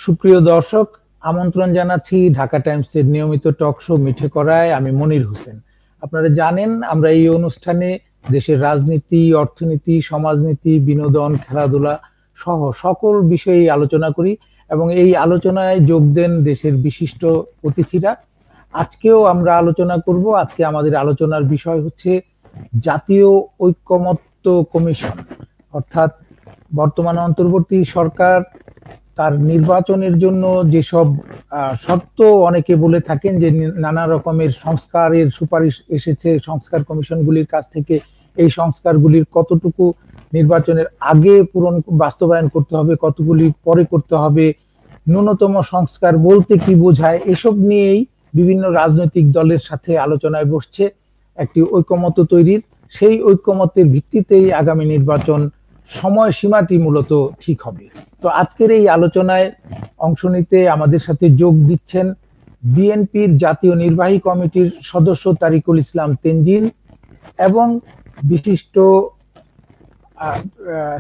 সুপ্রিয় দর্শক, আমন্ত্রণ জানাচ্ছি ঢাকা টাইমসের নিয়মিত টক শো মিঠে করায়। আমি মনির হোসেন। আপনারা জানেন আমরা এই অনুষ্ঠানে দেশের রাজনীতি, অর্থনীতি, সমাজনীতি, বিনোদন, খেলাধুলা সহ সকল বিষয়ে আলোচনা করি এবং এই আলোচনায় যোগ দেন দেশের বিশিষ্ট অতিথিরা। আজকেও আমরা আলোচনা করব। আজকে আমাদের আলোচনার বিষয় হচ্ছে জাতীয় ঐকমত্য কমিশন, অর্থাৎ বর্তমান অন্তর্বর্তী সরকার তার নির্বাচনের জন্য যেসব শর্ত অনেকে বলে থাকেন যে নানা রকমের সংস্কারের সুপারিশ এসেছে সংস্কার কমিশনগুলির কাছ থেকে, এই সংস্কারগুলির কতটুকু নির্বাচনের আগে বাস্তবায়ন করতে হবে, কতগুলি পরে করতে হবে, ন্যূনতম সংস্কার বলতে কি বোঝায়, এসব নিয়েই বিভিন্ন রাজনৈতিক দলের সাথে আলোচনায় বসছে একটি ঐকমত্য তৈরির। সেই ঐকমত্যের ভিত্তিতেই আগামী নির্বাচন সময়সীমাটি মূলত ঠিক হবে। তো আজকের এই আলোচনায় অংশ নিতে আমাদের সাথে যোগ দিচ্ছেন বিএনপির জাতীয় নির্বাহী কমিটির সদস্য তারিকুল ইসলাম তেনজিন এবং বিশিষ্ট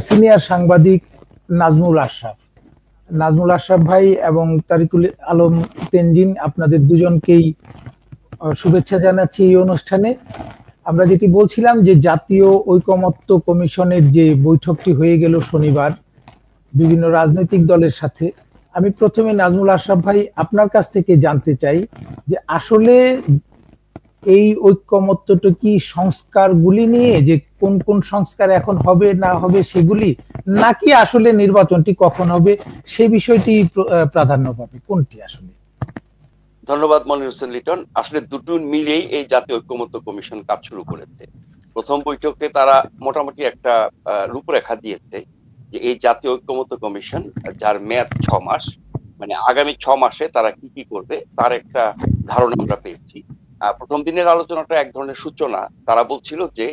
সিনিয়র সাংবাদিক নাজমুল আশরাফ ভাই এবং তারিকুল আলম তেনজিন, আপনাদের দুজনকেই শুভেচ্ছা জানাচ্ছি এই অনুষ্ঠানে। আমরা যেটি বলছিলাম যে জাতীয় ঐকমত্য কমিশনের যে বৈঠকটি হয়ে গেল শনিবার বিভিন্ন রাজনৈতিক দলের সাথে, আমি প্রথমে নাজমুল আশরাফ ভাই আপনার কাছ থেকে জানতে চাই যে আসলে এই ঐকমত্যটা কি সংস্কারগুলি নিয়ে, যে কোন কোন সংস্কার এখন হবে না হবে সেগুলি, নাকি আসলে নির্বাচনটি কখন হবে সে বিষয়টি প্রাধান্য পাবে, কোনটি আসলে? ধন্যবাদ মনির হোসেন লিটন। আসলে দুটো মিলেই এই জাতীয় ঐকমত্য কমিশন কাজ শুরু করেছে। প্রথম বৈঠকে তারা মোটামুটি একটা রূপরেখা দিয়েছে যে এই জাতীয় ঐকমত্য কমিশন, যার মেয়াদ 6 মাস, মানে আগামী 6 মাসে তারা কি কি করবে তার একটা ধারণা আমরা পেয়েছি। প্রথম দিনের আলোচনাটা এক ধরনের সূচনা। তারা বলছিল যে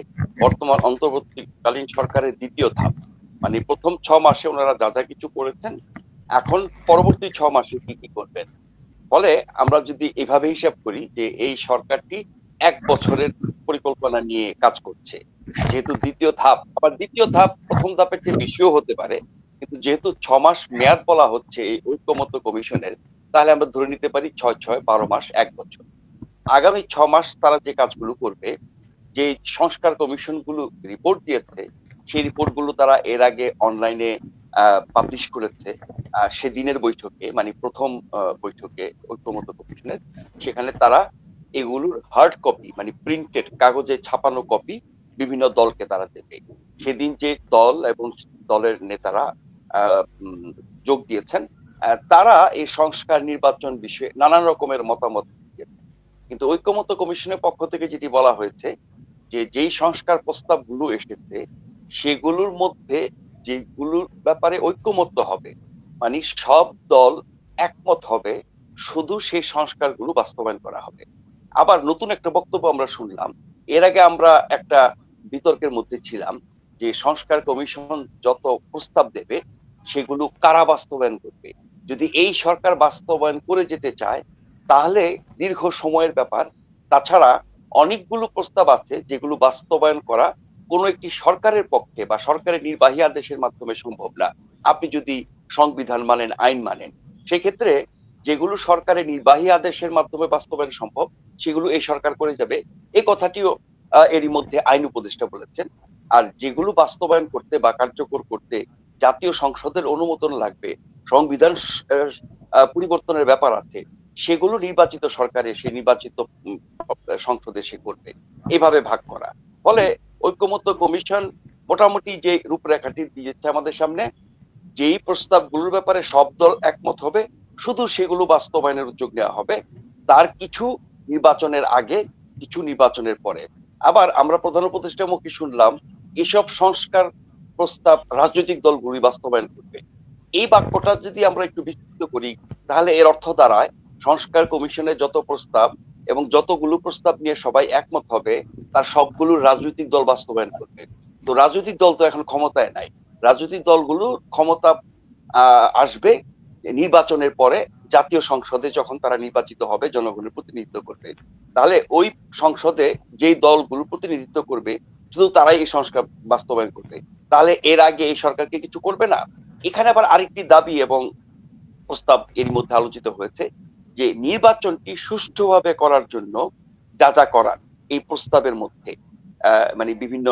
বর্তমান অন্তর্বর্তীকালীন সরকারের দ্বিতীয় ধাপ, মানে প্রথম 6 মাসে ওনারা যা যা কিছু করেছেন, এখন পরবর্তী 6 মাসে কি কি করবেন। ফলে আমরা যদি এভাবে হিসাব করি যে এই সরকারটি 1 বছরের পরিকল্পনা নিয়ে কাজ করছে, যেহেতু দ্বিতীয় ধাপ, আবার দ্বিতীয় ধাপ প্রথম ধাপের চেয়ে বেশিও হতে পারে, কিন্তু যেহেতু 6 মাস মেয়াদ বলা হচ্ছে এই ঐকমত্য কমিশনের, তাহলে আমরা ধরে নিতে পারি 6 মাস 1 বছর। আগামী 6 মাস তারা যে কাজগুলো করবে, যে সংস্কার কমিশনগুলো রিপোর্ট দিয়েছে, সেই রিপোর্টগুলো তারা এর আগে অনলাইনে পাবলিশ করেছে সেদিনের বৈঠকে, মানে প্রথম বৈঠকে ঐকমত্য কমিশনের। সেখানে তারা এগুলোর হার্ড কপি, মানে প্রিন্টেড কাগজে ছাপানো কপি বিভিন্ন দলকে তারা দেবে। সেদিন যে দল এবং দলের নেতারা যোগ দিয়েছেন, তারা এই সংস্কার নির্বাচন বিষয়ে নানান রকমের মতামত দিয়েছেন। কিন্তু ঐকমত্য কমিশনের পক্ষ থেকে যেটি বলা হয়েছে যে যেই সংস্কার প্রস্তাবগুলো এসেছে সেগুলোর মধ্যে যেগুলোর ব্যাপারে ঐকমত্য হবে, মানে সব দল একমত হবে, শুধু সেই সংস্কারগুলো বাস্তবায়ন করা হবে। আবার নতুন একটা বক্তব্য আমরা শুনলাম। এর আগে আমরা একটা বিতর্কের মধ্যে ছিলাম যে সংস্কার কমিশন যত প্রস্তাব দেবে সেগুলো কারা বাস্তবায়ন করবে। যদি এই সরকার বাস্তবায়ন করে যেতে চায় তাহলে দীর্ঘ সময়ের ব্যাপার। তাছাড়া অনেকগুলো প্রস্তাব আছে যেগুলো বাস্তবায়ন করা কোনো একটি সরকারের পক্ষে বা সরকারের নির্বাহী আদেশের মাধ্যমে সম্ভব না। আপনি যদি সংবিধান মানেন, আইন মানেন, সেক্ষেত্রে যেগুলো সরকারের নির্বাহী আদেশের মাধ্যমে বাস্তবায়ন সম্ভব সেগুলো এই সরকার করে যাবে। এই কথাটিও এরই মধ্যে আইন উপদেষ্টা বলেছেন। আর যেগুলো বাস্তবায়ন করতে বা কার্যকর করতে জাতীয় সংসদের অনুমোদন লাগবে, সংবিধান পরিবর্তনের ব্যাপার আছে, সেগুলো নির্বাচিত সরকারে, সে নির্বাচিত সংসদে সে করবে। এভাবে ভাগ করা। ফলে ঐকমত্য কমিশন মোটামুটি যে রূপরেখাটি দিয়েছে আমাদের সামনে, যেই প্রস্তাবগুলোর ব্যাপারে সব দল একমত হবে, শুধু সেগুলো বাস্তবায়নের উদ্যোগ নেওয়া হবে। তার কিছু নির্বাচনের আগে, কিছু নির্বাচনের পরে। আবার আমরা প্রধান উপদেষ্টার মুখে শুনলাম এসব সংস্কার প্রস্তাব রাজনৈতিক দলগুলি বাস্তবায়ন করবে। এই বাক্যটা যদি আমরা একটু বিস্তৃত করি তাহলে এর অর্থ দাঁড়ায় সংস্কার কমিশনের যত প্রস্তাব এবং যতগুলো প্রস্তাব নিয়ে সবাই একমত হবে তার সবগুলো রাজনৈতিক দল বাস্তবায়ন করবে। তো রাজনৈতিক দল তো এখন ক্ষমতায় নাই। রাজনৈতিক দলগুলো ক্ষমতা আসবে নির্বাচনের পরে, জাতীয় সংসদে যখন তারা নির্বাচিত হবে, জনগণের প্রতিনিধিত্ব করবে। তাহলে ওই সংসদে যেই দলগুলো প্রতিনিধিত্ব করবে শুধু তারাই এই সংস্কার বাস্তবায়ন করবে। তাহলে এর আগে এই সরকারকে কিছু করবে না। এখানে আবার আরেকটি দাবি এবং প্রস্তাব এর মধ্যে আলোচিত হয়েছে যে নির্বাচনটি সুষ্ঠুভাবে করার জন্য যা যা করার এই প্রস্তাবের মধ্যে মানে বিভিন্ন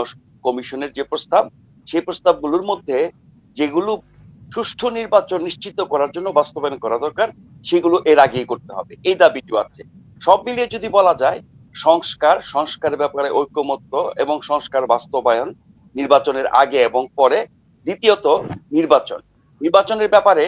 কমিশনের যে প্রস্তাব, সেই প্রস্তাবগুলোর মধ্যে যেগুলো সুষ্ঠু নির্বাচন নিশ্চিত করার জন্য বাস্তবায়ন করা দরকার সেগুলো এর আগেই করতে হবে, এই দাবিটিও আছে। সব মিলিয়ে যদি বলা যায় সংস্কারের ব্যাপারে ঐকমত্য এবং সংস্কার বাস্তবায়ন নির্বাচনের আগে এবং পরে। দ্বিতীয়ত নির্বাচনের ব্যাপারে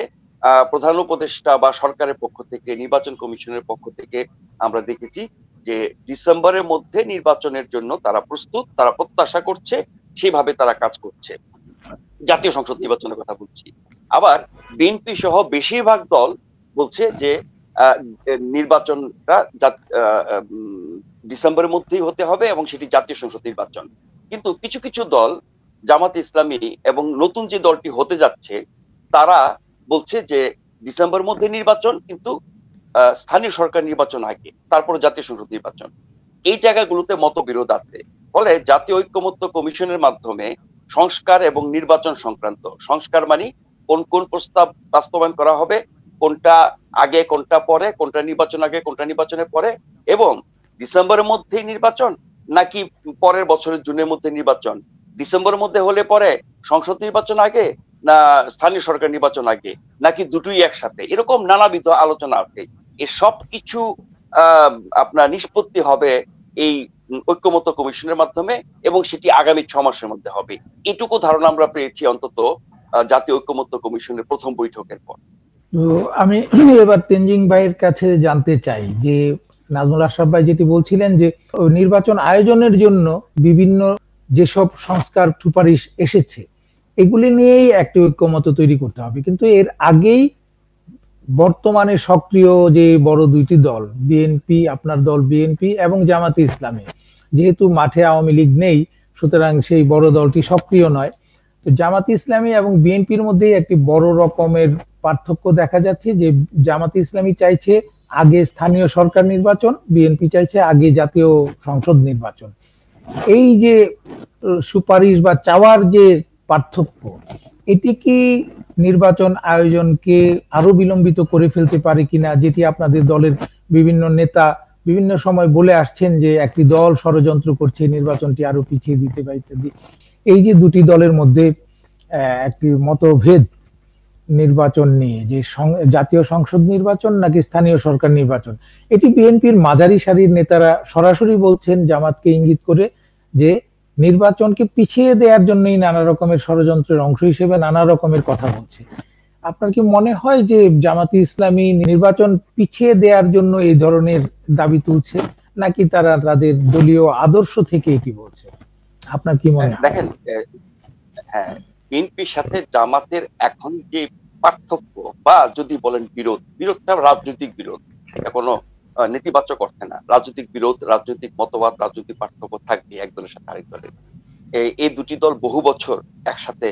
প্রধান উপদেষ্টা বা সরকারের পক্ষ থেকে, নির্বাচন কমিশনের পক্ষ থেকে আমরা দেখেছি যে ডিসেম্বরের মধ্যে নির্বাচনের জন্য তারা প্রস্তুত, তারা প্রত্যাশা করছে, সেভাবে তারা কাজ করছে। জাতীয় সংসদ নির্বাচনের কথা বলছি। আবার বিএনপি সহ বেশিরভাগ দল বলছে যে নির্বাচনটা ডিসেম্বরের মধ্যেই হতে হবে এবং সেটি জাতীয় সংসদ নির্বাচন। কিন্তু কিছু কিছু দল, জামাত ইসলামী এবং নতুন যে দলটি হতে যাচ্ছে, তারা বলছে যে ডিসেম্বরের মধ্যে নির্বাচন, কিন্তু স্থানীয় সরকার নির্বাচন আগে, তারপর জাতীয় সংসদ নির্বাচন। এই জায়গাগুলোতে মতবিরোধ আছে। ফলে জাতীয় ঐক্যমত্য কমিশনের মাধ্যমে সংস্কার এবং নির্বাচন সংক্রান্ত, সংস্কার মানে কোন কোন প্রস্তাব বাস্তবায়ন করা হবে, কোনটা আগে কোনটা পরে, কোনটা নির্বাচন আগে কোনটা নির্বাচনের পরে, এবং ডিসেম্বরের মধ্যেই নির্বাচন নাকি পরের বছরের জুনের মধ্যে নির্বাচন, ডিসেম্বরের মধ্যে হলে পরে সংসদ নির্বাচন আগে না স্থানীয় সরকার নির্বাচন আগে, নাকি দুটোই একসাথে, এরকম নানাবিধ আলোচনা আছে। এসব কিছু আপনার নিষ্পত্তি হবে এই ঐক্যমত্য কমিশনের মাধ্যমে এবং সেটি আগামী 6 মাসের মধ্যে হবে। এটুকু ধারণা আমরা পেয়েছি অন্তত জাতীয় ঐক্যমত্য কমিশনের প্রথম বৈঠকের পর। তো আমি এবার তেনজিং ভাইয়ের কাছে জানতে চাই যে নাজমুল আশরাফ ভাই যেটি বলছিলেন যে নির্বাচন আয়োজনের জন্য বিভিন্ন যেসব সংস্কার সুপারিশ এসেছে এগুলি নিয়েই একটি ঐক্যমত্য তৈরি করতে হবে, কিন্তু এর আগেই বর্তমানে সক্রিয় যে বড় দুইটি দল, বিএনপি, আপনার দল বিএনপি এবং জামাতে ইসলামী, যেহেতু মাঠে আওয়ামী লীগ নেই সুতরাং সেই বড় দলটি সক্রিয় নয়। তো জামাতে ইসলামী এবং বিএনপির মধ্যে একটি বড় রকমের পার্থক্য দেখা যাচ্ছে যে জামাতে ইসলামী চাইছে আগে স্থানীয় সরকার নির্বাচন, বিএনপি চাইছে আগে জাতীয় সংসদ নির্বাচন। এই যে সুপারিশ বা চাওয়ার যে পার্থক্য, এটি কি নির্বাচন আয়োজনকে আরো বিলম্বিত করে ফেলতে পারে কিনা, যেটি আপনাদের দলের বিভিন্ন নেতা বিভিন্ন সময় বলে আসছেন যে একটি দল ষড়যন্ত্র করছে নির্বাচনটি আরো পিছিয়ে দিতে বা ইত্যাদি। এই যে দুটি দলের মধ্যে একটি মতভেদ নির্বাচন নিয়ে, যে জাতীয় সংসদ নির্বাচন নাকি স্থানীয় সরকার নির্বাচন, এটি বিএনপির মাঝারি সারির নেতারা সরাসরি বলছেন জামাতকে ইঙ্গিত করে যে নির্বাচনকে পিছিয়ে দেওয়ার জন্যই নানা রকমের ষড়যন্ত্রের অংশ হিসেবে নানা রকমের কথা বলছে। আপনার কি মনে হয় যে জামাতে ইসলামী নির্বাচন পিছিয়ে দেওয়ার জন্য এই ধরনের দাবি তুলছে, নাকি তারা তাদের দলীয় আদর্শ থেকে এটি বলছে? আপনার কি মনে হয়? দেখেন, হ্যাঁ, বিএনপির সাথে জামাতের এখন যে পার্থক্য বা যদি বলেন বিরোধটা রাজনৈতিক বিরোধ, এটা কোনো নেতিবাচক অর্থে না। রাজনৈতিক বিরোধ, রাজনৈতিক মতবাদ, রাজনৈতিক পার্থক্য থাকবে এক দলের সাথে আরেক দলের। এই দুটি দল বহু বছর একসাথে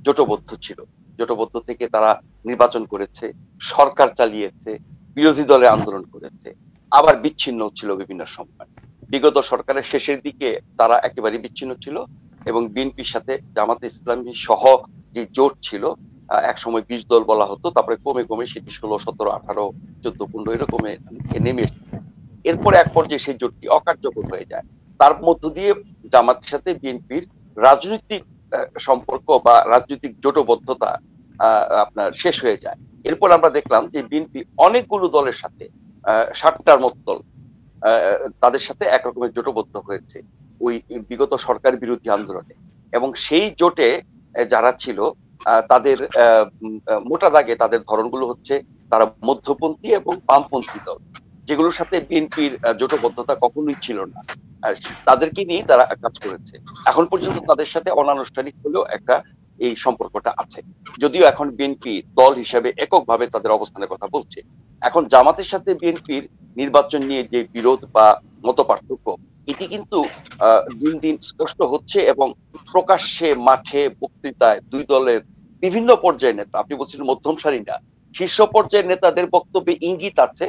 জোটবদ্ধ ছিল, জোটবদ্ধ থেকে তারা নির্বাচন করেছে, সরকার চালিয়েছে, বিরোধী দলে আন্দোলন করেছে, আবার বিচ্ছিন্ন ছিল বিভিন্ন সময়। বিগত সরকারের শেষের দিকে তারা একেবারে বিচ্ছিন্ন ছিল এবং বিএনপির সাথে জামাতে ইসলামী সহ যে জোট ছিল, এক সময় 20 দল বলা হতো, তারপরে কমে কমে সেটি 16, 17, 18, 14, 15 এরকমে নেমে এসেছে। এরপরে এক পর্যায়ে সেই জোটটি অকার্যকর হয়ে যায়। তার মধ্য দিয়ে জামাতের সাথে বিএনপির রাজনৈতিক সম্পর্ক বা রাজনৈতিক জোটবদ্ধতা আপনার শেষ হয়ে যায়। এরপর আমরা দেখলাম যে বিএনপি অনেকগুলো দলের সাথে 60টার মতো দল তাদের সাথে একরকমের জোটবদ্ধ হয়েছে ওই বিগত সরকার বিরোধী আন্দোলনে, এবং সেই জোটে যারা ছিল তাদের মোটা দাগে তাদের ধরনগুলো হচ্ছে তারা মধ্যপন্থী এবং বামপন্থী দল, যেগুলোর সাথে বিএনপির জোটবদ্ধতা কখনোই ছিল না। তাদেরকে নিয়ে তারা কাজ করেছে। এখন পর্যন্ত তাদের সাথে অনানুষ্ঠানিক হলেও একটা এই সম্পর্কটা আছে, যদিও এখন বিএনপি দল হিসেবে এককভাবে তাদের অবস্থানের কথা বলছে। এখন জামাতের সাথে বিএনপির নির্বাচন নিয়ে যে বিরোধ বা মত পার্থক্য, এটি কিন্তু দিন দিন স্পষ্ট হচ্ছে এবং প্রকাশ্যে মাঠে বক্তৃতায় দুই দলের বিভিন্ন পর্যায়ের নেতা, আপনি বলছিলেন মধ্যম সারি না, শীর্ষ পর্যায়ের নেতাদের বক্তব্যে ইঙ্গিত আছে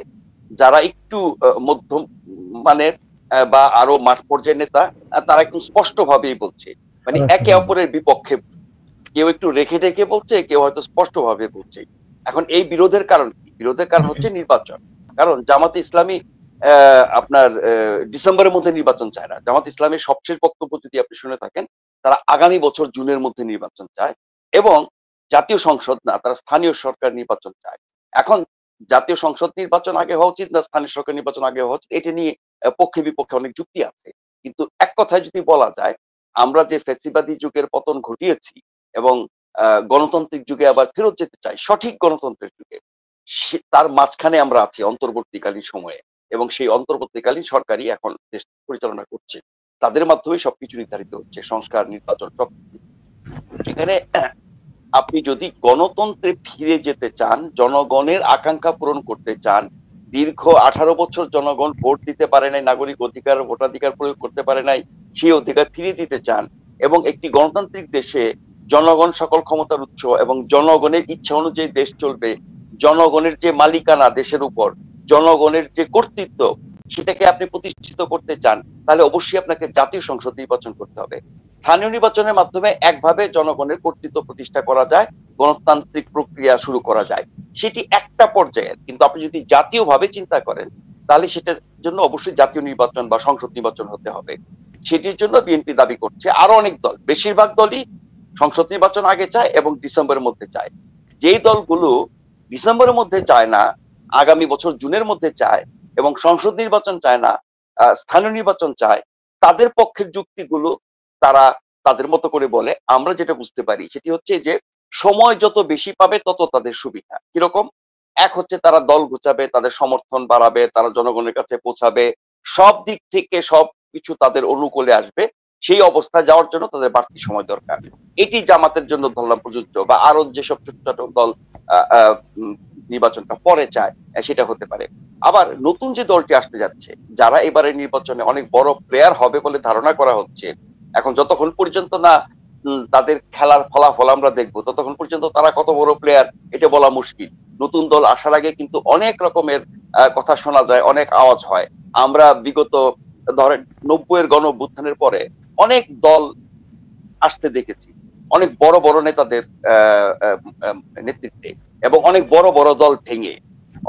যারা একটু মধ্যম মানের বা আরো মাঠ পর্যায়ের নেতা, তারা একটু স্পষ্ট ভাবেই বলছে, মানে একে অপরের বিপক্ষে, কেউ একটু রেখে রেখে বলছে, কেউ হয়তো স্পষ্ট ভাবে বলছে। এখন এই বিরোধের কারণ কি? বিরোধের কারণ হচ্ছে নির্বাচন। কারণ জামাতে ইসলামী আপনার ডিসেম্বরের মধ্যে নির্বাচন চায় না। জামাত ইসলামের সবশেষ বক্তব্য যদি আপনি শুনে থাকেন, তারা আগামী বছর জুনের মধ্যে নির্বাচন চায় এবং জাতীয় সংসদ না, তারা স্থানীয় সরকার নির্বাচন চায়। এখন জাতীয় সংসদ নির্বাচন আগে হওয়া উচিত না স্থানীয় সরকার নির্বাচন আগে হওয়া উচিত, এটা নিয়ে পক্ষে বিপক্ষে অনেক যুক্তি আছে। কিন্তু এক কথায় যদি বলা যায়, আমরা যে ফ্যাসিবাদী যুগের পতন ঘটিয়েছি এবং গণতান্ত্রিক যুগে আবার ফেরত যেতে চাই, সঠিক গণতন্ত্রের যুগে, তার মাঝখানে আমরা আছি অন্তর্বর্তীকালীন সময়ে, এবং সেই অন্তর্বর্তীকালীন সরকারই এখন দেশ পরিচালনা করছে। তাদের মাধ্যমে সবকিছু নির্ধারিত হচ্ছে, সংস্কার, নির্বাচন, সব। সেখানে আপনি যদি গণতন্ত্রে ফিরে যেতে চান, জনগণের আকাঙ্ক্ষা পূরণ করতে চান, দীর্ঘ 18 বছর জনগণ ভোট দিতে পারে নাই, নাগরিক অধিকার, ভোটাধিকার প্রয়োগ করতে পারে নাই, সেই অধিকার ফিরিয়ে দিতে চান এবং একটি গণতান্ত্রিক দেশে জনগণ সকল ক্ষমতার উৎস এবং জনগণের ইচ্ছা অনুযায়ী দেশ চলবে, জনগণের যে মালিকানা দেশের উপর, জনগণের যে কর্তৃত্ব, সেটাকে আপনি প্রতিষ্ঠিত করতে চান, তাহলে অবশ্যই আপনাকে জাতীয় সংসদ নির্বাচন করতে হবে। স্থানীয় নির্বাচনের মাধ্যমে একভাবে জনগণের কর্তৃত্ব প্রতিষ্ঠা করা যায়, গণতান্ত্রিক প্রক্রিয়া শুরু করা যায়, সেটি একটা পর্যায়ের। কিন্তু আপনি যদি জাতীয়ভাবে চিন্তা করেন, তাহলে সেটার জন্য অবশ্যই জাতীয় নির্বাচন বা সংসদ নির্বাচন হতে হবে। সেটির জন্য বিএনপি দাবি করছে, আরো অনেক দল, বেশিরভাগ দলই সংসদ নির্বাচন আগে চায় এবং ডিসেম্বরের মধ্যে চায়। যেই দলগুলো ডিসেম্বরের মধ্যে চায় না, আগামী বছর জুনের মধ্যে চায় এবং সংসদ নির্বাচন চায় না, স্থানীয় নির্বাচন চায়, তাদের পক্ষের যুক্তিগুলো তারা তাদের মতো করে বলে। আমরা যেটা বুঝতে পারি সেটি হচ্ছে যে সময় যত বেশি পাবে তত তাদের সুবিধা। কিরকম? এক হচ্ছে তারা দল ঘুচাবে, তাদের সমর্থন বাড়াবে, তারা জনগণের কাছে পৌঁছাবে, সব দিক থেকে সব কিছু তাদের অনুকূলে আসবে। সেই অবস্থায় যাওয়ার জন্য তাদের বাড়তি সময় দরকার। এটি জামাতের জন্য ধরলাম প্রযোজ্য, বা আরো যেসব ছোট ছোট দল নির্বাচনটা পরে চায়, সেটা হতে পারে। আবার নতুন যে দলটি আসতে যাচ্ছে, যারা এবারে নির্বাচনে অনেক বড় প্লেয়ার হবে বলে ধারণা করা হচ্ছে, এখন যতক্ষণ পর্যন্ত না তাদের খেলার ফলাফল আমরা দেখবো, ততক্ষণ পর্যন্ত তারা কত বড় প্লেয়ার এটা বলা মুশকিল। নতুন দল আসার আগে কিন্তু অনেক রকমের কথা শোনা যায়, অনেক আওয়াজ হয়। আমরা বিগত ধরেন 90-এর গণ অভ্যুত্থানের পরে অনেক দল আসতে দেখেছি, অনেক বড় বড় নেতাদের নেতৃত্বে, এবং অনেক বড় বড় দল ভেঙে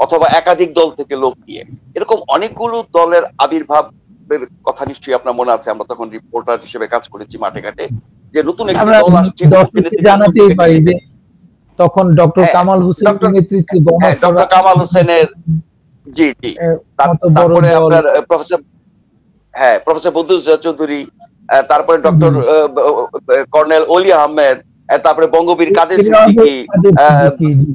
অথবা একাধিক দল থেকে লোক নিয়ে, এরকম অনেকগুলো দলের আবির্ভাবের কথা নিশ্চয়ই আপনার মনে আছে। আমরা তখন রিপোর্টার হিসেবে কাজ করেছি মাঠে ঘাটে, যে নতুন একটি দল আসছে, জানাতেই পারি যে তখন ডক্টর কামাল হোসেনের নেতৃত্বে ডক্টর কামাল হোসেনের, জি জি, তারপরে আপনার প্রফেসর বদরুজ্জামান চৌধুরী, তারপরে ডক্টর কর্নেল ওলি আহমেদ, তারপরে বঙ্গবীর কাদের সিদ্দিকী,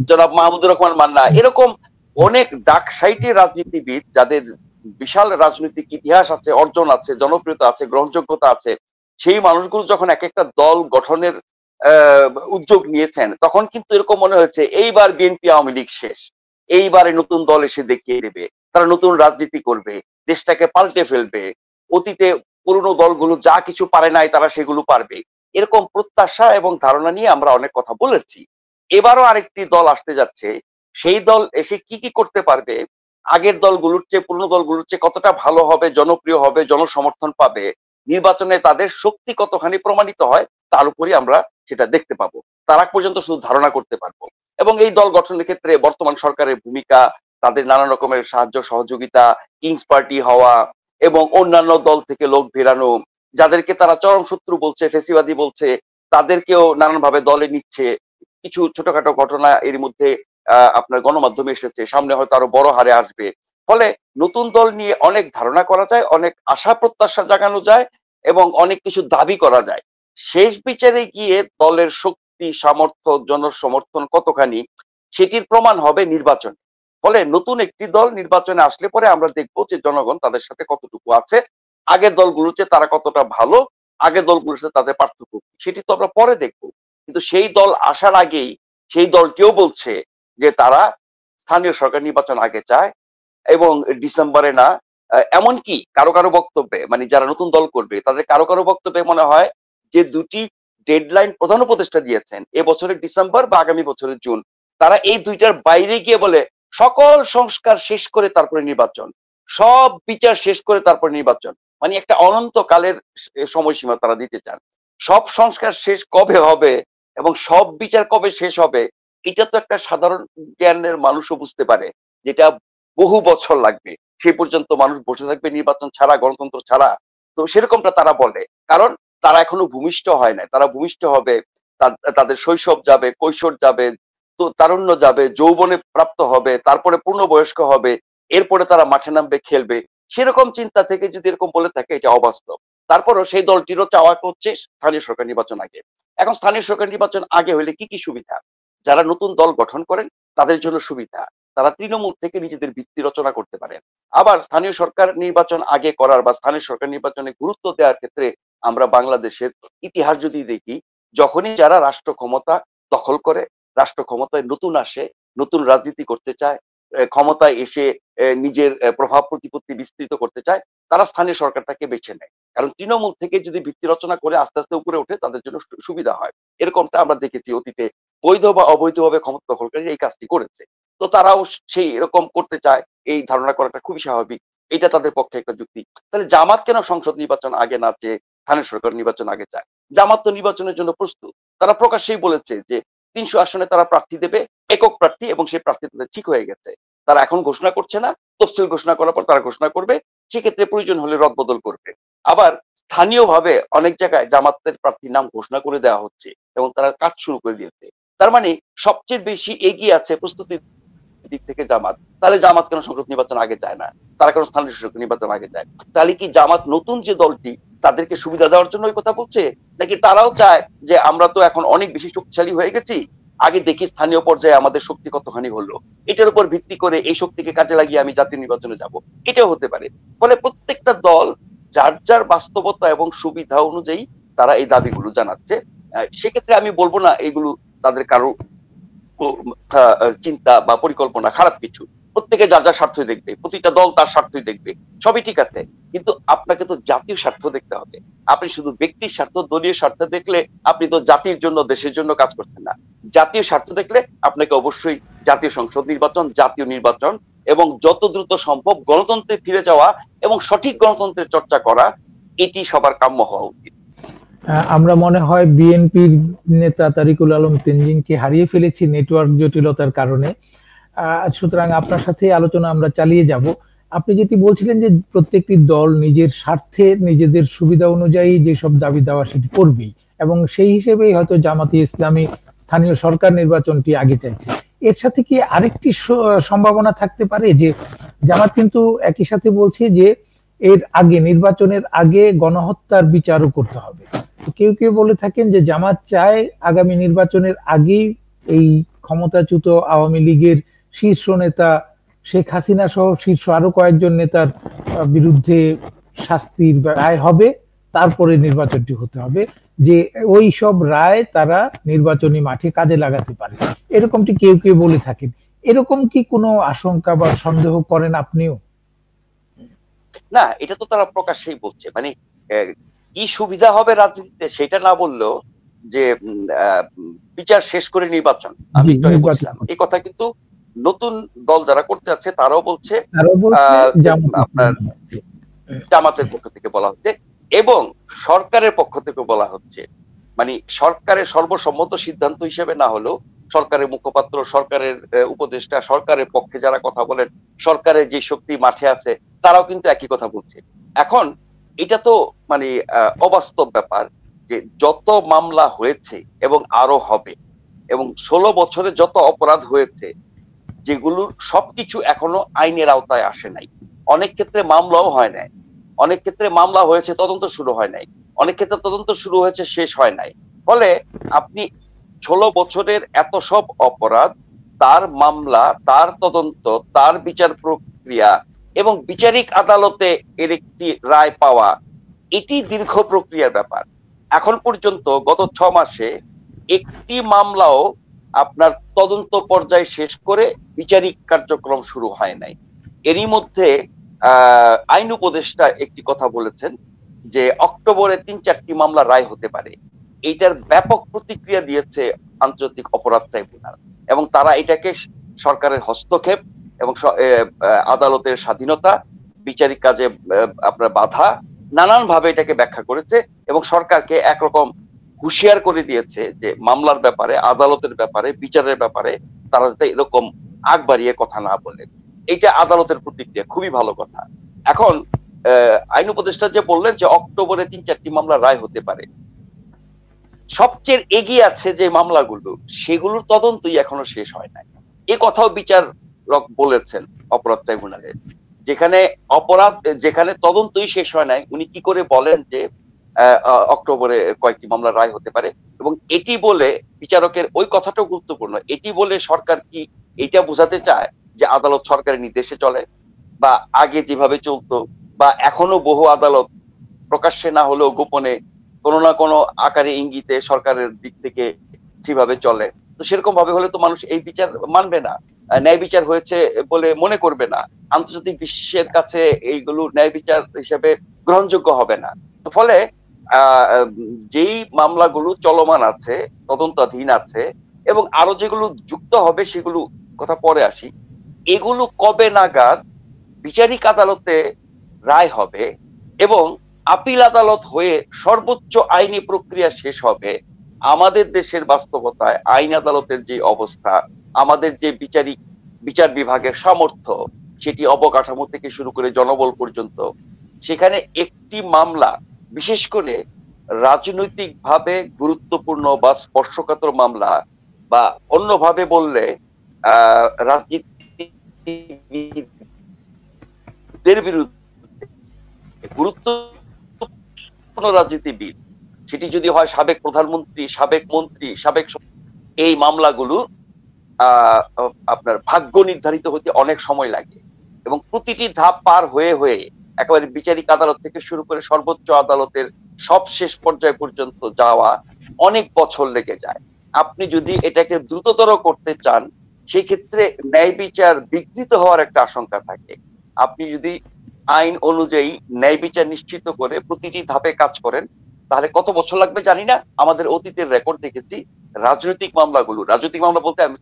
জনাব মাহমুদুর রহমান মান্না, এরকম অনেক ডাক সাইটের রাজনীতিবিদ যাদের বিশাল রাজনৈতিক ইতিহাস আছে, অর্জন আছে, জনপ্রিয়তা আছে, গ্রহণযোগ্যতা আছে, সেই মানুষগুলো যখন এক একটা দল গঠনের উদ্যোগ নিয়েছেন, তখন কিন্তু এরকম মনে হয়েছে এইবার বিএনপি আওয়ামী লীগ শেষ, এইবারে নতুন দল এসে দেখিয়ে দেবে, তারা নতুন রাজনীতি করবে, দেশটাকে পাল্টে ফেলবে, অতীতে পুরনো দলগুলো যা কিছু পারে নাই তারা সেগুলো পারবে, এরকম প্রত্যাশা এবং ধারণা নিয়ে আমরা অনেক কথা বলেছি। এবারও আরেকটি দল আসতে যাচ্ছে, সেই দল এসে কি কি করতে পারবে, আগের দলগুলোর চেয়ে, পুরনো দলগুলোর চেয়ে কতটা ভালো হবে, জনপ্রিয় হবে, জনসমর্থন পাবে, নির্বাচনে তাদের শক্তি কতখানি প্রমাণিত হয়, তার উপরই আমরা সেটা দেখতে পাবো। তার আগ পর্যন্ত শুধু ধারণা করতে পারবো। এবং এই দল গঠনের ক্ষেত্রে বর্তমান সরকারের ভূমিকা, তাদের নানা রকমের সাহায্য সহযোগিতা, কিংস পার্টি হওয়া এবং অন্যান্য দল থেকে লোক ফেরানো, যাদেরকে তারা চরম শত্রু বলছে, ফেসিবাদী বলছে, তাদেরকেও নানানভাবে দলে নিচ্ছে। কিছু ছোটখাটো ঘটনা এর মধ্যে আপনার গণমাধ্যমে এসেছে, সামনে হয়তো আরো বড় হারে আসবে। ফলে নতুন দল নিয়ে অনেক ধারণা করা যায়, অনেক আশা প্রত্যাশা জাগানো যায় এবং অনেক কিছু দাবি করা যায়। শেষ বিচারে গিয়ে দলের শক্তি, সামর্থ্য, জনসমর্থন কতখানি, সেটির প্রমাণ হবে নির্বাচন। ফলে নতুন একটি দল নির্বাচনে আসলে পরে আমরা দেখবো যে জনগণ তাদের সাথে কতটুকু আছে, আগের দলগুলোর চেয়ে তারা কতটা ভালো, আগের দলগুলোর সাথে তাদের পার্থক্য, সেটি তো আমরা পরে দেখবো। কিন্তু সেই দল আসার আগেই সেই দলটিও বলছে যে তারা স্থানীয় সরকার নির্বাচন আগে চায় এবং ডিসেম্বরে না। এমনকি কারো কারো বক্তব্যে, মানে যারা নতুন দল করবে তাদের কারো কারো বক্তব্যে মনে হয় যে দুটি ডেডলাইন প্রধান উপদেষ্টা দিয়েছেন, এবছরের ডিসেম্বর বা আগামী বছরের জুন, তারা এই দুইটার বাইরে গিয়ে বলে সকল সংস্কার শেষ করে তারপরে নির্বাচন, সব বিচার শেষ করে তারপর নির্বাচন, মানে একটা অনন্তকালের সময়সীমা তারা দিতে চান। সব সংস্কার শেষ কবে হবে এবং সব বিচার কবে শেষ হবে, এটা তো একটা সাধারণ জ্ঞানের মানুষও বুঝতে পারে, যেটা বহু বছর লাগবে, সেই পর্যন্ত মানুষ বসে থাকবে নির্বাচন ছাড়া, গণতন্ত্র ছাড়া। তো সেরকমটা তারা বলে, কারণ তারা এখনো ভূমিষ্ঠ হয় নাই। তারা ভূমিষ্ঠ হবে, তাদের শৈশব যাবে, কৈশোর যাবে, তো তারুণ্য যাবে, যৌবনে প্রাপ্ত হবে, তারপরে পূর্ণবয়স্ক হবে, এরপরে তারা মাঠে নামবে, খেলবে। সেরকম চিন্তা থেকে যদি এরকম বলে থাকে, এটা অবাস্তব। তারপরও সেই দলটিরও চাওয়া হচ্ছে স্থানীয় সরকার নির্বাচন আগে। এখন স্থানীয় সরকার নির্বাচন আগে হলে কি কি সুবিধা? যারা নতুন দল গঠন করেন তাদের জন্য সুবিধা, তারা তৃণমূল থেকে নিজেদের ভিত্তি রচনা করতে পারেন। আবার স্থানীয় সরকার নির্বাচন আগে করার বা স্থানীয় সরকার নির্বাচনে গুরুত্ব দেওয়ার ক্ষেত্রে আমরা বাংলাদেশের ইতিহাস যদি দেখি, যখনই যারা রাষ্ট্র ক্ষমতা দখল করে, রাষ্ট্র ক্ষমতায় নতুন আসে, নতুন রাজনীতি করতে চায়, ক্ষমতায় এসে নিজের প্রভাব প্রতিপত্তি বিস্তৃত করতে চায়, তারা স্থানীয় সরকারটাকে বেছে নেয়। কারণ তৃণমূল থেকে যদি ভিত্তি রচনা করে আস্তে আস্তে উপরে ওঠে, তাদের জন্য সুবিধা হয়। এরকমটা আমরা দেখেছি অতীতে, বৈধ বা অবৈধভাবে ক্ষমতা দখলকারী এই কাজটি করেছে। তো তারাও সেই এরকম করতে চায়, এই ধারণা করাটা খুবই স্বাভাবিক। এটা তাদের পক্ষে একটা যুক্তি। তাহলে জামাত কেন সংসদ নির্বাচন আগে না চেয়ে স্থানীয় সরকার নির্বাচন আগে চায়? জামাত তো নির্বাচনের জন্য প্রস্তুত। তারা প্রকাশ্যেই বলেছে যে ৩০০ আসনে তারা প্রার্থী দেবে, একক প্রার্থী, এবং সেই প্রার্থী তাদের ঠিক হয়ে গেছে। তারা এখন ঘোষণা করছে না, তফসিল ঘোষণা করার পর তারা ঘোষণা করবে, সেক্ষেত্রে প্রয়োজন হলে রদবদল করবে। আবার স্থানীয়ভাবে অনেক জায়গায় জামাতের প্রার্থীর নাম ঘোষণা করে দেওয়া হচ্ছে এবং তারা কাজ শুরু করে দিয়েছে। তার মানে সবচেয়ে বেশি এগিয়ে আছে প্রস্তুতির দিক থেকে জামাত। তাহলে জামাত কেন সংসদ নির্বাচন আগে চায় না? তারা কেন স্থানীয় সরকার নির্বাচন আগে চায়? তাহলে কি জামাত নতুন যে দলটি, তাদেরকে সুবিধা দেওয়ার জন্য ওই কথা বলছে, নাকি তারাও চায় যে আমরা তো এখন অনেক বেশি শক্তিশালী হয়ে গেছি, আগে দেখি স্থানীয় পর্যায়ে আমাদের শক্তি কতখানি হলো, এটার উপর ভিত্তি করে এই শক্তিকে কাজে লাগিয়ে আমি জাতীয় নির্বাচনে যাব? এটাও হতে পারে। ফলে প্রত্যেকটা দল যার যার বাস্তবতা এবং সুবিধা অনুযায়ী তারা এই দাবিগুলো জানাচ্ছে। সেক্ষেত্রে আমি বলবো না এগুলো তাদের কারো চিন্তা বা পরিকল্পনা খারাপ কিছু। প্রত্যেকে যার যার স্বার্থই দেখবে, প্রতিটা দল তার স্বার্থই দেখবে, সবই ঠিক আছে। কিন্তু আপনাকে তো জাতীয় স্বার্থ দেখতে হবে। আপনি শুধু ব্যক্তির স্বার্থ, দলীয় স্বার্থ দেখলে আপনি তো জাতির জন্য, দেশের জন্য কাজ করছেন না। জাতীয় স্বার্থ দেখলে আপনাকে অবশ্যই জাতীয় সংসদ নির্বাচন, জাতীয় নির্বাচন এবং যত দ্রুত সম্ভব গণতন্ত্রে ফিরে যাওয়া এবং সঠিক গণতন্ত্রের চর্চা করা, এটি সবার কাম্য হওয়া উচিত। আমরা মনে হয় বিএনপির নেতা তারিকুল আলম তেনজিনকে হারিয়ে ফেলেছি নেটওয়ার্ক জটিলতার কারণে। সুতরাং আপনার সাথে আলোচনা আমরা চালিয়ে যাব। আপনি যেটি বলছিলেন যে প্রত্যেকটি দল নিজের স্বার্থে, নিজেদের সুবিধা অনুযায়ী যেসব দাবি দেওয়া সেটি করবেই, এবং সেই হিসেবেই হয়তো জামাতে ইসলামী স্থানীয় সরকার নির্বাচনটি আগে চাইছে। এর সাথে কি আরেকটি সম্ভাবনা থাকতে পারে যে জামাত কিন্তু একই সাথে বলছে যে এর আগে, নির্বাচনের আগে গণহত্যার বিচারও করতে হবে। কেউ কেউ বলে থাকেন যে জামাত চায় আগামী নির্বাচনের আগেই এই ক্ষমতাচ্যুত আওয়ামী লীগের শীর্ষ নেতা শেখ হাসিনা সহ শীর্ষ আরো কয়েকজন নেতার বিরুদ্ধে শাস্তির রায় হবে, তারপরে নির্বাচনটি হতে হবে, যে ওই সব রায় তারা নির্বাচনী মাঠে কাজে লাগাতে পারে। এরকমটি কেউ কেউ বলে থাকেন। এরকম কি কোনো আশঙ্কা বা সন্দেহ করেন আপনিও? না, এটা তো তারা প্রকাশ্যেই বলছে। মানে কি সুবিধা হবে রাজনীতিতে সেটা না বললেও যে বিচার শেষ করে নির্বাচন, আমি একটু আগে বলছিলাম এই কথা, কিন্তু নতুন দল যারা করতে যাচ্ছে তারাও বলছে, আপনার জামাতের পক্ষ থেকে বলা হচ্ছে এবং সরকারের পক্ষ থেকে বলা হচ্ছে। মানে সরকারের সর্বসম্মত সিদ্ধান্ত হিসেবে না হলেও সরকারের মুখপাত্র, সরকারের উপদেষ্টা, সরকারের পক্ষে যারা কথা বলেন, সরকারের যে শক্তি মাঠে আছে, তারাও কিন্তু একই কথা বলছে। এখন এটা তো মানে অবাস্তব ব্যাপার যে যত মামলা হয়েছে এবং আরো হবে, এবং 16 বছরে যত অপরাধ হয়েছে, যেগুলোর সবকিছু এখনো আইনের আওতায় আসে নাই। অনেক ক্ষেত্রে মামলাও হয় নাই, অনেক ক্ষেত্রে মামলা হয়েছে তদন্ত শুরু হয় নাই, অনেক ক্ষেত্রে তদন্ত শুরু হয়েছে শেষ হয় নাই। ফলে আপনি 16 বছরের এত সব অপরাধ, তার মামলা, তার তদন্ত, তার বিচার প্রক্রিয়া এবং বিচারিক আদালতে এর একটি রায় পাওয়া, এটি দীর্ঘ প্রক্রিয়ার ব্যাপার। এখন পর্যন্ত গত 6 মাসে একটি মামলাও আপনার তদন্ত পর্যায়ে শেষ করে বিচারিক কার্যক্রম শুরু হয় নাই। এরই মধ্যে আইন উপদেষ্টা একটি কথা বলেছেন যে অক্টোবরে 3-4টি মামলা রায় হতে পারে। এইটার ব্যাপক প্রতিক্রিয়া দিয়েছে আন্তর্জাতিক অপরাধ ট্রাইব্যুনাল, এবং তারা এটাকে সরকারের হস্তক্ষেপ এবং আদালতের স্বাধীনতা, বিচারিক কাজে আপনার বাধা, নানান ভাবে এটাকে ব্যাখ্যা করেছে এবং সরকারকে একরকম হুঁশিয়ার করে দিয়েছে যে মামলার ব্যাপারে, আদালতের ব্যাপারে, বিচারের ব্যাপারে তারা যাতে এরকম আগ বাড়িয়ে কথা না বলে। এইটা আদালতের প্রতিক্রিয়া, খুবই ভালো কথা। এখন আইন উপদেষ্টা যে বললেন যে অক্টোবরে ৩-৪টি মামলা রায় হতে পারে, সবচেয়ে এগিয়ে আছে যে মামলাগুলো সেগুলোর তদন্তই এখনো শেষ হয় নাই। এ কথাও বিচারক বলেছেন অপরাধ ট্রাইব্যুনালের। যেখানে তদন্তই শেষ হয় নাই, উনি কি করে বলেন যে অক্টোবরে কয়েকটি মামলা রায় হতে পারে? এবং এটি বলে বিচারকের ওই কথাটাও গুরুত্বপূর্ণ, এটি বলে সরকার কি এটা বোঝাতে চায় যে আদালত সরকারের নির্দেশে চলে, বা আগে যেভাবে চলতো, বা এখনো বহু আদালত প্রকাশ্যে না হলেও গোপনে কোনো না কোনো আকারে ইঙ্গিতে সরকারের দিক থেকে সেভাবে চলে? তো সেরকম ভাবে হলে তো মানুষ এই বিচার মানবে না, ন্যায় বিচার হয়েছে বলে মনে করবে না, আন্তর্জাতিক বিশ্বের কাছে এইগুলো ন্যায় বিচার হিসেবে গ্রহণযোগ্য হবে না। ফলে যেই মামলাগুলো চলমান আছে, তদন্তাধীন আছে, এবং আরো যেগুলো যুক্ত হবে সেগুলো কথা পরে আসি, এগুলো কবে নাগাদ বিচারিক আদালতে রায় হবে এবং আপিল আদালত হয়ে সর্বোচ্চ আইনি প্রক্রিয়া শেষ হবে, আমাদের দেশের বাস্তবতায় আইন আদালতের যে অবস্থা, আমাদের যে বিচার বিভাগের সামর্থ্য, সেটি অবকাঠামো থেকে শুরু করে জনবল পর্যন্ত, সেখানে একটি মামলা, বিশেষ করে রাজনৈতিকভাবে গুরুত্বপূর্ণ বা স্পর্শকাতর মামলা, বা অন্যভাবে বললে রাজনীতির বিরুদ্ধে গুরুত্বপূর্ণ রাজনীতিবিদ, সেটি যদি হয় সাবেক প্রধানমন্ত্রী, সাবেক মন্ত্রী, সাবেক, এই মামলাগুলো আপনার ভাগ্য নির্ধারিত হতে অনেক সময় লাগে, এবং প্রতিটি ধাপ পার হয়ে হয়ে একেবারে বিচারিক আদালত থেকে শুরু করে সর্বোচ্চ আদালতের সব শেষ পর্যায় পর্যন্ত যাওয়া অনেক বছর লেগে যায়। আপনি যদি এটাকে দ্রুততর করতে চান, সেই ক্ষেত্রে ন্যায় বিচার বিঘ্নিত হওয়ার একটা আশঙ্কা থাকে। আপনি যদি আইন অনুযায়ী ন্যায় বিচার নিশ্চিত করে প্রতিটি ধাপে কাজ করেন, তাহলে কত বছর লাগবে জানি না। আমাদের অতীতের রেকর্ড দেখেছি, রাজনৈতিক মামলা বলতে আমি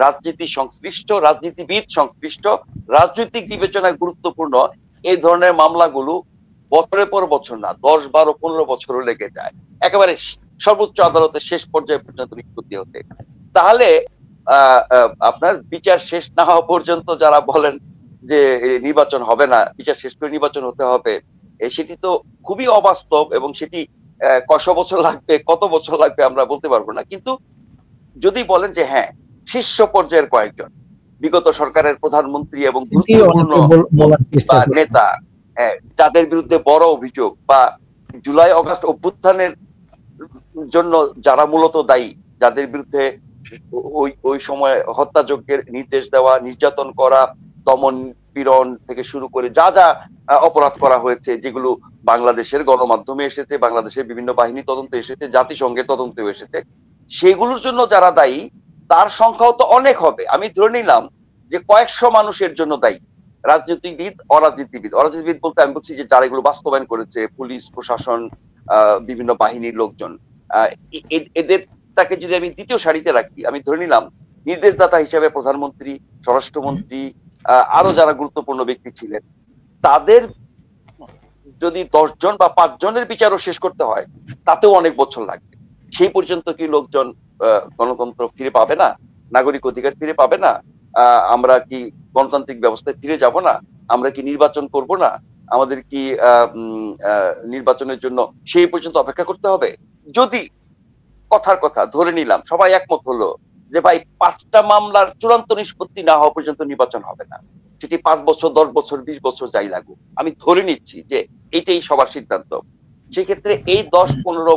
রাজনীতি সংশ্লিষ্ট, রাজনীতিবিদ সংশ্লিষ্ট, রাজনৈতিক বিবেচনায় গুরুত্বপূর্ণ এই ধরনের মামলাগুলো বছরের পর বছর না, 10, 12, 15 বছরও লেগে যায় একেবারে সর্বোচ্চ আদালতের শেষ পর্যায়ে পর্যন্ত নিষ্পত্তি হতে। তাহলে আপনার বিচার শেষ না হওয়া পর্যন্ত যারা বলেন যে নির্বাচন হবে না, বিচার শেষ করে নির্বাচন হতে হবে, সেটি তো খুবই অবাস্তব, এবং সেটি কত বছর লাগবে আমরা বলতে পারবো না। কিন্তু যদি বলেন যে হ্যাঁ, শীর্ষ পর্যায়ের কয়েকজন বিগত সরকারের প্রধানমন্ত্রী এবং গুরুত্বপূর্ণ নেতা, যাদের বিরুদ্ধে বড় অভিযোগ, বা জুলাই আগস্ট অভ্যুত্থানের জন্য যারা মূলত দায়ী, যাদের বিরুদ্ধে ওই সময় হত্যাযজ্ঞের নির্দেশ দেওয়া, নির্যাতন করা, দমন পীড়ন থেকে শুরু করে যা যা অপরাধ করা হয়েছে, যেগুলো বাংলাদেশের গণমাধ্যমে এসেছে, বাংলাদেশের বিভিন্ন বাহিনী তদন্তে এসেছে, জাতিসংঘের তদন্তেও এসেছে, সেগুলোর জন্য যারা দায়ী তার সংখ্যাও তো অনেক হবে। আমি ধরে নিলাম যে কয়েকশো মানুষের জন্য দায়ী, রাজনীতিবিদ, অরাজনীতিবিদ বলতে আমি বলছি যে যারা এগুলো বাস্তবায়ন করেছে, পুলিশ প্রশাসন, বিভিন্ন বাহিনীর লোকজন, এদেরটাকে যদি আমি দ্বিতীয় সারিতে রাখি, আমি ধরে নিলাম নির্দেশদাতা হিসেবে প্রধানমন্ত্রী, স্বরাষ্ট্রমন্ত্রী, আরো যারা গুরুত্বপূর্ণ ব্যক্তি ছিলেন, তাদের যদি 10 জন বা 5 জনের বিচারও শেষ করতে হয়, তাতেও অনেক বছর লাগবে। সেই পর্যন্ত কি লোকজন গণতন্ত্র ফিরে পাবে না? নাগরিক অধিকার ফিরে পাবে না? আমরা কি গণতান্ত্রিক ব্যবস্থায় ফিরে যাব না? আমরা কি নির্বাচন করব না? আমাদের কি নির্বাচনের জন্য সেই পর্যন্ত অপেক্ষা করতে হবে? যদি কথার কথা ধরে নিলাম সবাই একমত হলো যে ভাই 5টা মামলার চূড়ান্ত নিষ্পত্তি না হওয়া পর্যন্ত নির্বাচন হবে না, সেটি 5 বছর, 10 বছর, 20 বছর যাই লাগুক, আমি ধরে নিচ্ছি যে এটাই সবার সিদ্ধান্ত, সেক্ষেত্রে এই 10-15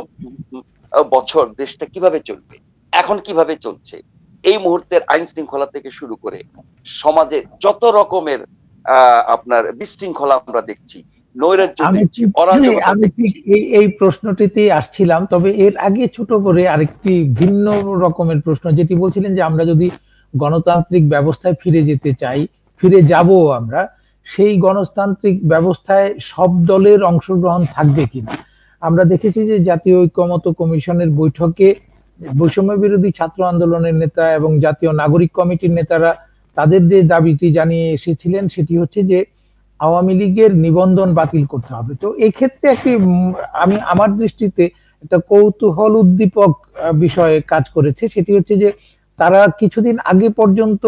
বছর দেশটা কিভাবে চলবে, এখন কিভাবে চলছে, এই মুহূর্তের আইন শৃঙ্খলা থেকে শুরু করে সমাজে যত রকমের আপনার বিশৃঙ্খলা আমরা দেখছি, আমি ঠিক এই প্রশ্নটিতে আসছিলাম। তবে এর আগে ছোট করে আরেকটি ভিন্ন রকমের প্রশ্ন, যেটি বলছিলেন যে আমরা যদি গণতান্ত্রিক ব্যবস্থায় ফিরে যেতে চাই, ফিরে যাব আমরা, সেই গণতান্ত্রিক ব্যবস্থায় সব দলের অংশগ্রহণ থাকবে কিনা। আমরা দেখেছি যে জাতীয় ঐক্যমত্য কমিশনের বৈঠকে বৈষম্য বিরোধী ছাত্র আন্দোলনের নেতা এবং জাতীয় নাগরিক কমিটির নেতারা তাদের যে দাবিটি জানিয়ে এসেছিলেন, সেটি হচ্ছে যে আওয়ামী লীগের নিবন্ধন বাতিল করতে হবে। তো এই ক্ষেত্রে আমার দৃষ্টিতে একটা কৌতূহল উদ্দীপক বিষয়ে কাজ করেছে। সেটি হচ্ছে যে তারা কিছুদিন আগে পর্যন্ত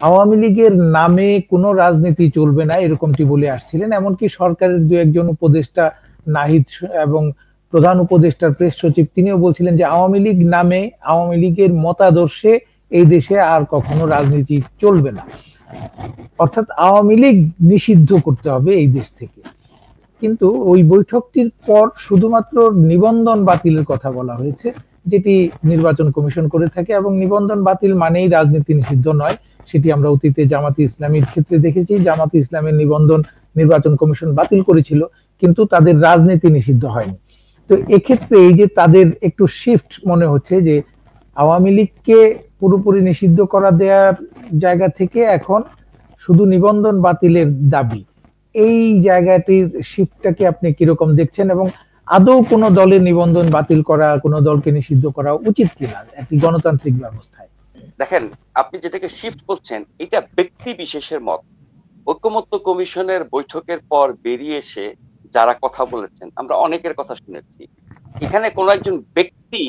আওয়ামী লীগের নামে কোনো রাজনীতি চলবে না এরকমটি বলে আসছিলেন। এমনকি সরকারের দু একজন উপদেষ্টা নাহিদ এবং প্রধান উপদেষ্টার প্রেস সচিব তিনিও বলছিলেন যে আওয়ামী লীগ নামে, আওয়ামী লীগের মতাদর্শে এই দেশে আর কখনো রাজনীতি চলবে না, অর্থাৎ আওয়ামী লীগ নিষিদ্ধ করতে হবে এই দেশ থেকে। কিন্তু ওই বৈঠকটির পর শুধুমাত্র নিবন্ধন বাতিলের কথা বলা হয়েছে, যেটি নির্বাচন কমিশন করে থাকে, এবং নিবন্ধন বাতিল মানেই রাজনীতি নিষিদ্ধ নয়। সেটি আমরা অতীতে জামাতে ইসলামীর ক্ষেত্রে দেখেছি। জামাতে ইসলামের নিবন্ধন নির্বাচন কমিশন বাতিল করেছিল, কিন্তু তাদের রাজনীতি নিষিদ্ধ হয়নি। তো এক্ষেত্রে এই যে তাদের একটু শিফট মনে হচ্ছে যে আওয়ামী লীগকে পুরোপুরি নিষিদ্ধ করা দেওয়ার জায়গা থেকে এখন শুধু নিবন্ধন বাতিলের দাবি, এই জায়গাটির শিফটটাকে আপনি কিরকম দেখছেন, এবং আদৌ কোনো দলের নিবন্ধন বাতিল করা, কোনো দলকে নিষিদ্ধ করা উচিত কিনা একটি গণতান্ত্রিক ব্যবস্থায়? দেখেন, আপনি যেটাকে শিফট বলছেন এটা ব্যক্তি বিশেষের মত। ঐকমত্য কমিশনের বৈঠকের পর বেরিয়ে এসে যারা কথা বলেছেন আমরা অনেকের কথা শুনেছি। এখানে কোন একজন ব্যক্তি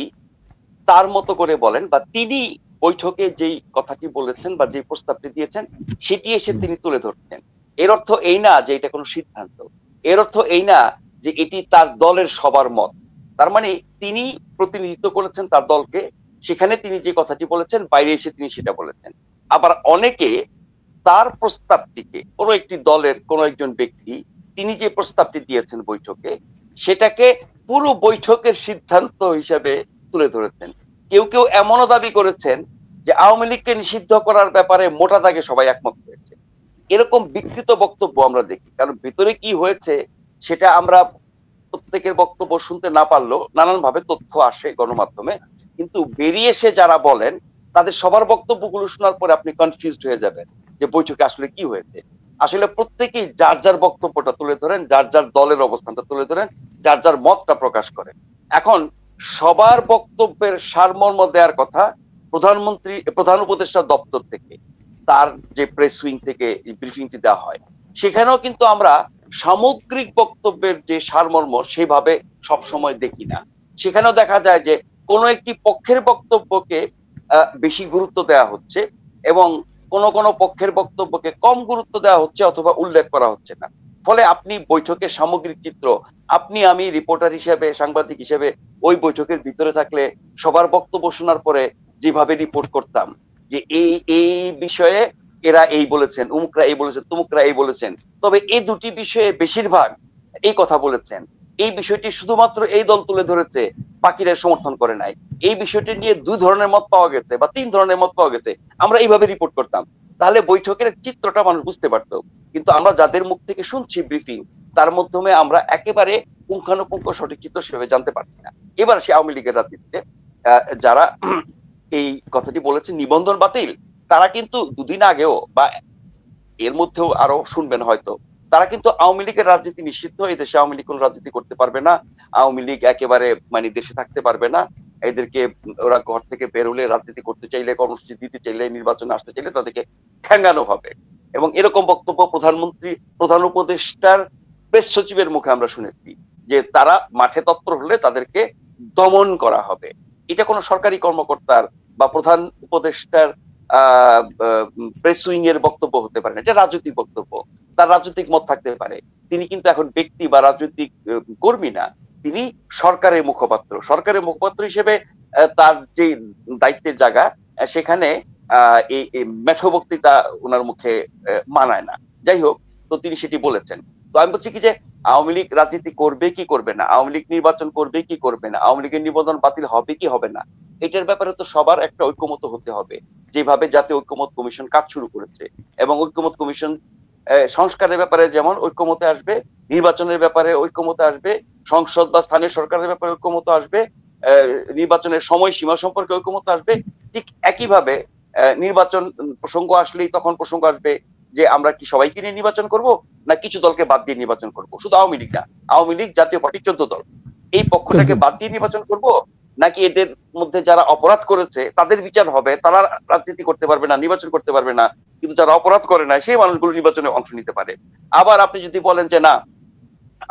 তার মতো করে বলেন বা তিনি বৈঠকে যেই কথাটি বলেছেন বা যে প্রস্তাবটি দিয়েছেন সেটি এসে তিনি তুলে ধরছেন। এর অর্থ এই না যে এটা কোনো সিদ্ধান্ত, এর অর্থ এই না যে এটি তার দলের সবার মত। তার মানে তিনি প্রতিনিধিত্ব করেছেন তার দলকে, সেখানে তিনি যে কথাটি বলেছেন বাইরে এসে তিনি সেটা বলেছেন। আবার অনেকে তার প্রস্তাবটিকে কোনো একটি দলের কোনো একজন ব্যক্তি তিনি যে প্রস্তাবটি দিয়েছেন বৈঠকে সেটাকে পুরো বৈঠকের সিদ্ধান্ত হিসেবে তুলে ধরেছেন। কেউ কেউ এমনও দাবি করেছেন যে আওয়ামী লীগকে নিষিদ্ধ করার ব্যাপারে মোটা দাগে সবাই একমত হয়েছে। এরকম বিকৃত বক্তব্য আমরা দেখি, কারণ ভিতরে কি হয়েছে সেটা আমরা প্রত্যেকের বক্তব্য শুনতে না পারলেও নানান ভাবে তথ্য আসে গণমাধ্যমে, কিন্তু বেরিয়ে এসে যারা বলেন তাদের সবার বক্তব্যগুলো শোনার পরে আপনি কনফিউজড হয়ে যাবেন যে বৈঠকে আসলে কি হয়েছে। আসলে প্রত্যেকেই যার যার বক্তব্যটা তুলে ধরেন, যার যার দলের অবস্থানটা তুলে ধরেন, যার যার মতটা প্রকাশ করেন। এখন সবার বক্তব্যের সারমর্ম দেওয়ার কথা প্রধানমন্ত্রী, প্রধান উপদেষ্টা দপ্তর থেকে, তার যে প্রেস উইং থেকে ব্রিফিংটি দেওয়া হয় সেখানেও কিন্তু আমরা সামগ্রিক বক্তব্যের যে সারমর্ম সেভাবে সবসময় দেখি না। সেখানেও দেখা যায় যে কোনো একটি পক্ষের বক্তব্যকে বেশি গুরুত্ব দেওয়া হচ্ছে এবং কোন কোন পক্ষের বক্তব্যকে কম গুরুত্ব দেওয়া হচ্ছে অথবা উল্লেখ করা হচ্ছে না। ফলে আপনি বৈঠকের সামগ্রিক চিত্র, আপনি আমি রিপোর্টার হিসেবে, সাংবাদিক হিসেবে ওই বৈঠকের ভিতরে থাকলে সবার বক্তব্য শোনার পরে যেভাবে রিপোর্ট করতাম যে এই এই বিষয়ে এরা এই বলেছেন, উমুকরা এই বলেছেন, তুমুকরা এই বলেছেন, তবে এই দুটি বিষয়ে বেশিরভাগ এই কথা বলেছেন, এই বিষয়টি শুধুমাত্র এই দল তুলে ধরেছে, বাকিরা সমর্থন করে নাই, এই বিষয়টি নিয়ে দুই ধরনের মত পাওয়া গেছে বা তিন ধরনের মত পাওয়া গেছে, আমরা এইভাবে রিপোর্ট করতাম। তাহলে বৈঠকের চিত্রটা মানুষ বুঝতে পারতো। কিন্তু আমরা যাদের মুখ থেকে শুনছি ব্রিফিং, তার মাধ্যমে আমরা একেবারে পুঙ্খানুপুঙ্খ সঠিক চিত্র সেভাবে জানতে পারছি না। এবার সে আওয়ামী লীগের রাজনীতিতে যারা এই কথাটি বলেছে নিবন্ধন বাতিল, তারা কিন্তু দুদিন আগেও বা এর মধ্যেও আরো শুনবেন হয়তো, তারা কিন্তু আওয়ামী লীগের রাজনীতি নিষিদ্ধ, এই দেশে আওয়ামী লীগ কোন রাজনীতি করতে পারবে না, আওয়ামী লীগ একেবারে মানে দেশে থাকতে পারবে না, এদেরকে ওরা ঘর থেকে বেরোলে রাজনীতি করতে চাইলে, কর্মসূচি দিতে চাইলে, নির্বাচনে আসতে চাইলে তাদেরকে ঠ্যাঙ্গানো হবে। এবং এরকম বক্তব্য প্রধানমন্ত্রী, প্রধান উপদেষ্টার প্রেস সচিবের মুখে আমরা শুনেছি যে তারা মাঠে তৎপর হলে তাদেরকে দমন করা হবে। এটা কোনো সরকারি কর্মকর্তার বা প্রধান উপদেষ্টার প্রেস উইং এর বক্তব্য হতে পারে না, এটা রাজনৈতিক বক্তব্য, তার রাজনৈতিক মত থাকতে পারে। তিনি কিন্তু এখন ব্যক্তি বা রাজনৈতিক কর্মী না, তিনি সরকারের মুখপাত্র। সরকারের মুখপাত্র হিসেবে তার যে দায়িত্বের জায়গা সেখানে এই মেঠো বক্তৃতা ওনার মুখে মানায় না। যাই হোক, তো তিনি সেটি বলেছেন। তো আমি বলছি কি যে আওয়ামী লীগ রাজনীতি করবে কি করবে না, আওয়ামী লীগ নির্বাচন করবে কি করবে না, আওয়ামী লীগের নিবন্ধন বাতিল হবে কি হবে না, এটার ব্যাপারে তো সবার একটা ঐক্যমত হতে হবে। যেভাবে জাতীয় ঐক্যমত কমিশন কাজ শুরু করেছে এবং ঐক্যমত কমিশন সংস্কারের ব্যাপারে যেমন ঐক্যমতে আসবে, নির্বাচনের ব্যাপারে ঐক্যমতে আসবে, সংসদ বা স্থানীয় সরকারের ব্যাপারে ঐক্যমত আসবে, নির্বাচনের সময়সীমা সম্পর্কে ঐক্যমত আসবে। ঠিক একইভাবে নির্বাচন প্রসঙ্গ আসলেই তখন প্রসঙ্গ আসবে যে আমরা কি সবাইকে নিয়ে নির্বাচন করব না কিছু দলকে বাদ দিয়ে নির্বাচন করব। শুধু আওয়ামী লীগ না, আওয়ামী লীগ জাতীয় পার্টি 14 দল, এই পক্ষটাকে বাদ দিয়ে নির্বাচন করব নাকি এদের মধ্যে যারা অপরাধ করেছে তাদের বিচার হবে, তারা রাজনীতি করতে পারবে না, নির্বাচন করতে পারবে না, কিন্তু যারা অপরাধ করে না সেই মানুষগুলো নির্বাচনে অংশ নিতে পারে। আবার আপনি যদি বলেন যে না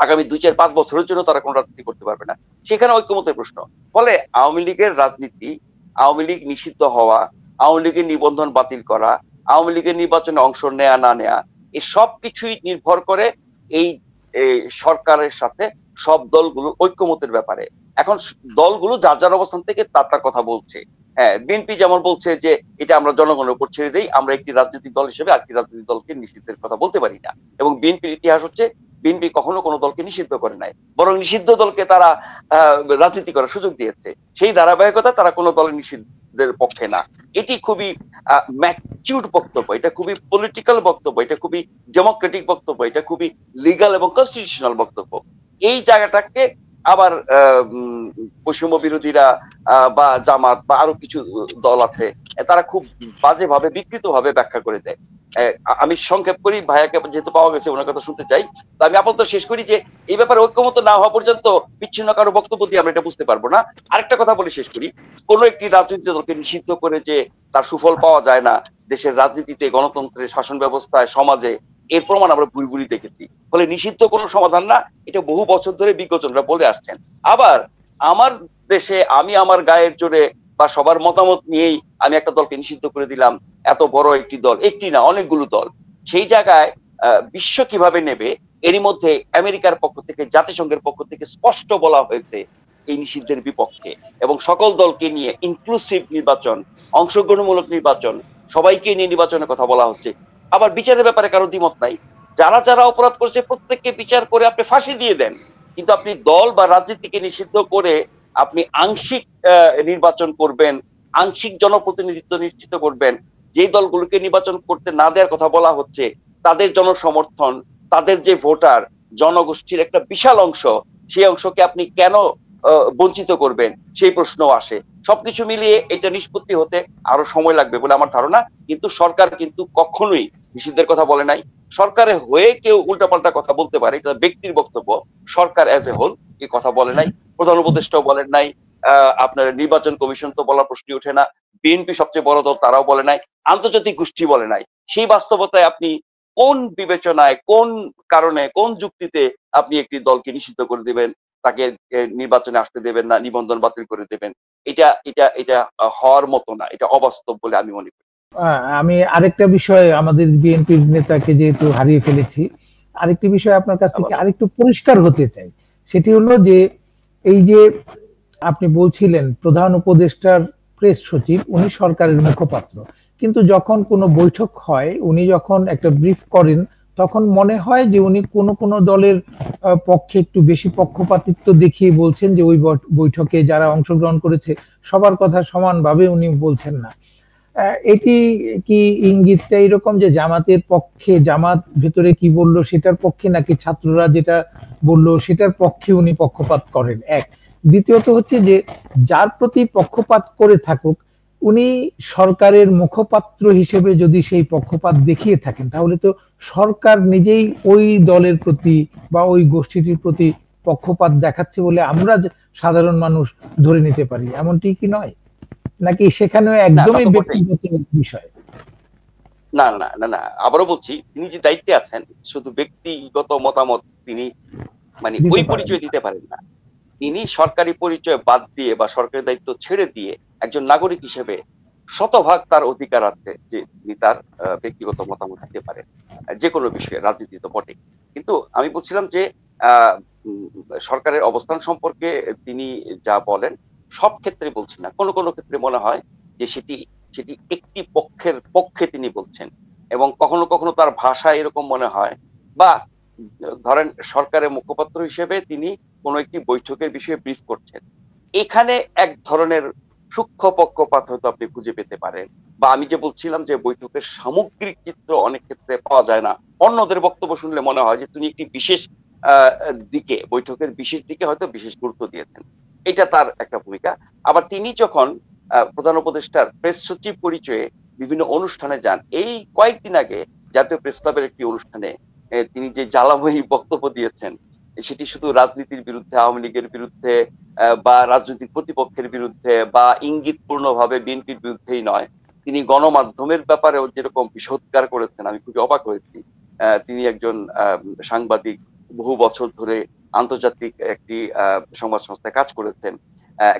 আগামী 2, 4, 5 বছরের জন্য তারা কোনো রাজনীতি করতে পারবে না। সেখানে ঐক্যমতের প্রশ্ন। ফলে আওয়ামী লীগের রাজনীতি, আওয়ামী লীগ নিষিদ্ধ হওয়া, আওয়ামী লীগের নিবন্ধন বাতিল করা, আওয়ামী লীগের নির্বাচনে অংশ নেয়া না নেয়া, এই সব কিছুই নির্ভর করে এই সরকারের সাথে সব দলগুলো ঐক্যমতের ব্যাপারে। এখন দলগুলো যার যার অবস্থান থেকে তার কথা বলছে। হ্যাঁ, বিএনপি যেমন বলছে যে এটা আমরা জনগণের উপর ছেড়ে দেই, আমরা একটি রাজনৈতিক দল হিসেবে আরেকটি রাজনৈতিক দলকে নিষিদ্ধের কথা বলতে পারি না। এবং বিএনপির ইতিহাস হচ্ছে বিএনপি কখনো কোনো দলকে নিষিদ্ধ করে নাই, বরং নিষিদ্ধ দলকে তারা রাজনীতি করার সুযোগ দিয়েছে। সেই ধারাবাহিকতা তারা কোনো দলের নিষিদ্ধের পক্ষে না। এটি খুবই ম্যাচিউরড বক্তব্য, এটা খুবই পলিটিক্যাল বক্তব্য, এটা খুবই ডেমোক্রেটিক বক্তব্য, এটা খুবই লিগাল এবং কনস্টিটিউশনাল বক্তব্য। এই জায়গাটাকে আবার বৈষম্য বিরোধীরা বা জামাত বা আরো কিছু দল আছে, তারা খুব বাজেভাবে বিকৃতভাবে ব্যাখ্যা করে দেয়। আমি সংক্ষেপ করি, ভাইয়াকে যেহেতু পাওয়া গেছে ওনার কথা শুনতে চাই, তো আমি আপাতত শেষ করি যে এই ব্যাপারে ঐক্যমত না হওয়া পর্যন্ত বিচ্ছিন্ন কারো বক্তব্য দিয়ে আমরা এটা বুঝতে পারবো না। আরেকটা কথা বলে শেষ করি, কোন একটি রাজনৈতিক দলকে নিষিদ্ধ করে যে তার সুফল পাওয়া যায় না দেশের রাজনীতিতে, গণতন্ত্রের শাসন ব্যবস্থায়, সমাজে, এর প্রমাণ আমরা ভুরি ভুরি দেখেছি। ফলে নিষিদ্ধ কোনো সমাধান না, এটা বহু বছর ধরে বিজ্ঞজনরা বলে আসছেন। আবার আমার দেশে আমি আমার গায়ের জোরে বা সবার মতামত নিয়েই আমি একটা দলকে নিষিদ্ধ করে দিলাম, এত বড় একটি দল, একটি না অনেকগুলো দল, সেই জায়গায় বিশ্ব কিভাবে নেবে? এরই মধ্যে আমেরিকার পক্ষ থেকে, জাতিসংঘের পক্ষ থেকে স্পষ্ট বলা হয়েছে এই নিষিদ্ধের বিপক্ষে, এবং সকল দলকে নিয়ে ইনক্লুসিভ নির্বাচন, অংশগ্রহণমূলক নির্বাচন, সবাইকে নিয়ে নির্বাচনের কথা বলা হচ্ছে। আবার বিচারের ব্যাপারে কারো দ্বিমত নাই, যারা যারা অপরাধ করছে প্রত্যেককে বিচার করে আপনি ফাঁসি দিয়ে দেন, কিন্তু আপনি দল বা রাজনীতিকে নিষিদ্ধ করে আপনি আংশিক নির্বাচন করবেন, আংশিক জনপ্রতিনিধিত্ব নিশ্চিত করবেন। যে দলগুলোকে নির্বাচন করতে না দেওয়ার কথা বলা হচ্ছে, তাদের জনসমর্থন, তাদের যে ভোটার, জনগোষ্ঠীর একটা বিশাল অংশ, সেই অংশকে আপনি কেন বঞ্চিত করবেন, সেই প্রশ্ন আসে। সবকিছু মিলিয়ে এটা নিষ্পত্তি হতে আরো সময় লাগবে বলে আমার ধারণা। কিন্তু সরকার কিন্তু কখনোই নিষিদ্ধের কথা বলে নাই। সরকারের হয়ে কেউ উল্টাপাল্টা কথা বলতে পারে, এটা ব্যক্তির বক্তব্য। সরকার অ্যাজ এ হোল এই কথা বলে নাই, প্রধান উপদেষ্টাও বলেন নাই, আপনার নির্বাচন কমিশন তো বলার প্রশ্নই ওঠে না, বিএনপি সবচেয়ে বড় দল তারাও বলে নাই, আন্তর্জাতিক গোষ্ঠী বলে নাই। সেই বাস্তবতায় আপনি কোন বিবেচনায়, কোন কারণে, কোন যুক্তিতে আপনি একটি দলকে নিষিদ্ধ করে দিবেন, তাকে নির্বাচনে আসতে দেবেন না, নিবন্ধন বাতিল করে দেবেন? এটা এটা এটা হওয়ার মতো না, এটা অবাস্তব বলে আমি মনে করি। আমি আরেকটা বিষয়, আমাদের বিএনপির নেতাকে যেহেতু হারিয়ে ফেলেছি, আরেকটি বিষয় আপনার কাছ থেকে আরেকটু পরিষ্কার হতে চাই। সেটি হলো যে এই যে আপনি বলছিলেন প্রধান উপদেষ্টার প্রেস সচিব, উনি সরকারের মুখপাত্র, কিন্তু যখন কোনো বৈঠক হয়, উনি যখন একটা ব্রিফ করেন, তখন মনে হয় যে উনি কোন দলের পক্ষে একটু বেশি পক্ষপাতিত্ব দেখিয়ে বলছেন যে ওই বৈঠকে যারা অংশগ্রহণ করেছে সবার কথা সমানভাবে উনি বলছেন না। এটি কি ইঙ্গিতটা এরকম যে জামাতের পক্ষে, জামাত ভেতরে কি বললো সেটার পক্ষে, নাকি ছাত্ররা যেটা বললো সেটার পক্ষে উনি পক্ষপাত করেন? এক। দ্বিতীয়ত হচ্ছে যে যার প্রতি পক্ষপাত করে থাকুক, উনি সরকারের মুখপাত্র হিসেবে যদি সেই পক্ষপাত দেখিয়ে থাকেন, তাহলে তো সরকার নিজেই ওই দলের প্রতি বা ওই গোষ্ঠীটির প্রতি পক্ষপাত দেখাচ্ছে বলে আমরা সাধারণ মানুষ ধরে নিতে পারি। এমনটি কি নয়? নাকি সেখানেও একদমই ব্যক্তিগত বিষয়? না না না না, আবারও বলছি, তিনি যে দায়িত্বে আছেন, শুধু ব্যক্তিগত মতামত তিনি মানে ওই পরিচয় দিতে পারেন না। তিনি সরকারি পরিচয় বাদ দিয়ে বা সরকারি দায়িত্ব ছেড়ে দিয়ে একজন নাগরিক হিসেবে শতভাগ তার অধিকার আছে যে তিনি তার ব্যক্তিগত মতামত দিতে পারেন যে কোনো বিষয়ে, রাজনীতি তো বটে। কিন্তু আমি বলছিলাম যে সরকারের অবস্থান সম্পর্কে তিনি যা বলেন, সব ক্ষেত্রে বলছি না, কোনো কোনো ক্ষেত্রে মনে হয় যে সেটি সেটি একটি পক্ষের পক্ষে তিনি বলছেন, এবং কখনো কখনো তার ভাষা এরকম মনে হয়, বা ধরেন সরকারের মুখপাত্র হিসেবে তিনি কোন একটি বৈঠকের বিষয়ে ব্রিফ করছেন, এখানে এক ধরনের সূক্ষ্ম পক্ষপাত হয়তো আপনি খুঁজে পেতে পারেন। বা আমি যে বলছিলাম যে বৈঠকের সামগ্রিক চিত্র অনেক ক্ষেত্রে পাওয়া যায় না, অন্যদের বক্তব্য শুনলে মনে হয় যে তিনি একটি বিশেষ দিকে, বৈঠকের বিশেষ দিকে হয়তো বিশেষ গুরুত্ব দিয়েছেন, এটা তার একটা ভূমিকা। আবার তিনি যখন প্রধান উপদেষ্টার প্রেস সচিব পরিচয়ে বিভিন্ন অনুষ্ঠানে যান, এই কয়েকদিন আগে জাতীয় প্রেস ক্লাবের একটি অনুষ্ঠানে তিনি যে জ্বালাময়ী বক্তব্য দিয়েছেন, সেটি শুধু রাজনীতির বিরুদ্ধে, আওয়ামী লীগের বিরুদ্ধে বা রাজনৈতিক প্রতিপক্ষের বিরুদ্ধে বা ইঙ্গিতপূর্ণ ভাবে বিএনপির বিরুদ্ধেই নয়, তিনি গণমাধ্যমের ব্যাপারেও যেরকম বিষোদ্গার করেছেন, আমি খুবই অবাক হয়েছি। তিনি একজন সাংবাদিক, বহু বছর ধরে আন্তর্জাতিক একটি সংবাদ সংস্থায় কাজ করেছেন।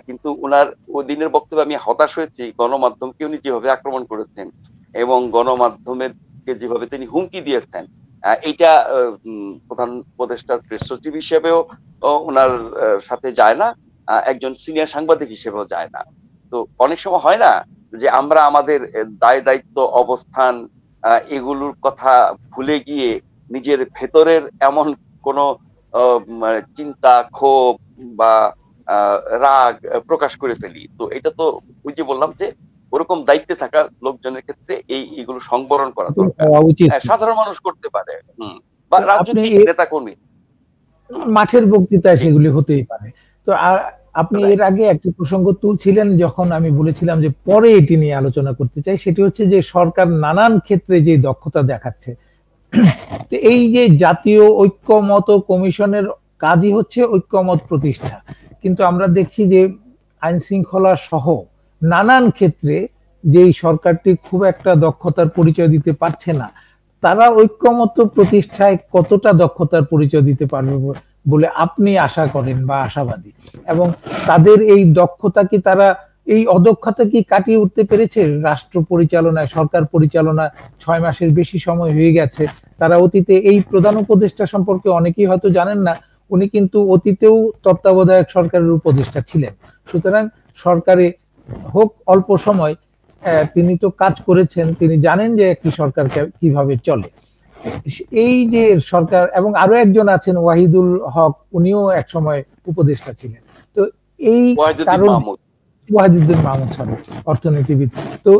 কিন্তু উনার ওই দিনের বক্তব্যে আমি হতাশ হয়েছি, গণমাধ্যমকে উনি যেভাবে আক্রমণ করেছেন এবং গণমাধ্যমের যেভাবে তিনি হুমকি দিয়েছেন, এইটা প্রধান উপদেষ্টার প্রেস সচিব হিসেবেও ওনার সাথে যায় না, একজন সিনিয়র সাংবাদিক হিসেবেও যায় না। তো অনেক সময় হয় না যে আমরা আমাদের দায় দায়িত্ব, অবস্থান, এগুলোর কথা ভুলে গিয়ে নিজের ভেতরের এমন কোন চিন্তা, ক্ষোভ বা রাগ প্রকাশ করে ফেলি। তো এটা তো ওই যে বললাম যে ওরকম দায়িত্বে থাকা লোকজনের ক্ষেত্রে এইগুলো সংবরণ করা দরকার। উচিত সাধারণ মানুষ করতে পারে, বা আপনি রাজনৈতিক নেতা কর্মী মাঠের বক্তৃতায় সেগুলি হতেই পারে। তো আপনি এর আগে একটি প্রসঙ্গ তুলছিলেন যখন আমি বলেছিলাম যে পরে এটি নিয়ে আলোচনা করতে চাই, সেটি হচ্ছে যে সরকার নানান ক্ষেত্রে যে দক্ষতা দেখাচ্ছে। তো এই যে জাতীয় ঐক্যমত কমিশনের কাজই হচ্ছে ঐক্যমত প্রতিষ্ঠা, কিন্তু আমরা দেখছি যে আইন শৃঙ্খলা সহ নানান ক্ষেত্রে যেই সরকারটি খুব একটা দক্ষতার পরিচয় দিতে পারছে না, তারা ঐক্যমত প্রতিষ্ঠায় কতটা দক্ষতার পরিচয় দিতে পারবে বলে আপনি আশা করেন বা আশাবাদী? এবং তাদের এই দক্ষতা কি, তারা এই অদক্ষতা কি কাটিয়ে উঠতে পেরেছে? রাষ্ট্র পরিচালনায়, সরকার পরিচালনায় 6 মাসের বেশি সময় হয়ে গেছে। তারা অতীতে এই প্রধান উপদেষ্টা সম্পর্কে অনেকেই হয়তো জানেন না, উনি কিন্তু অতীতেও তত্ত্বাবধায়ক সরকারের উপদেষ্টা ছিলেন। সুতরাং সরকারে হোক অল্প সময়, তিনি তো কাজ করেছেন, তিনি জানেন যে একটি সরকার কিভাবে চলে। এই যে সরকার, এবং আরো একজন আছেন ওয়াহিদুল হক, উনিও এক সময় উপদেষ্টা ছিলেন। তো এই কারণ ওয়াহিদুদ্দিন মাহমুদ সাহেব অর্থনীতিবিদ। তো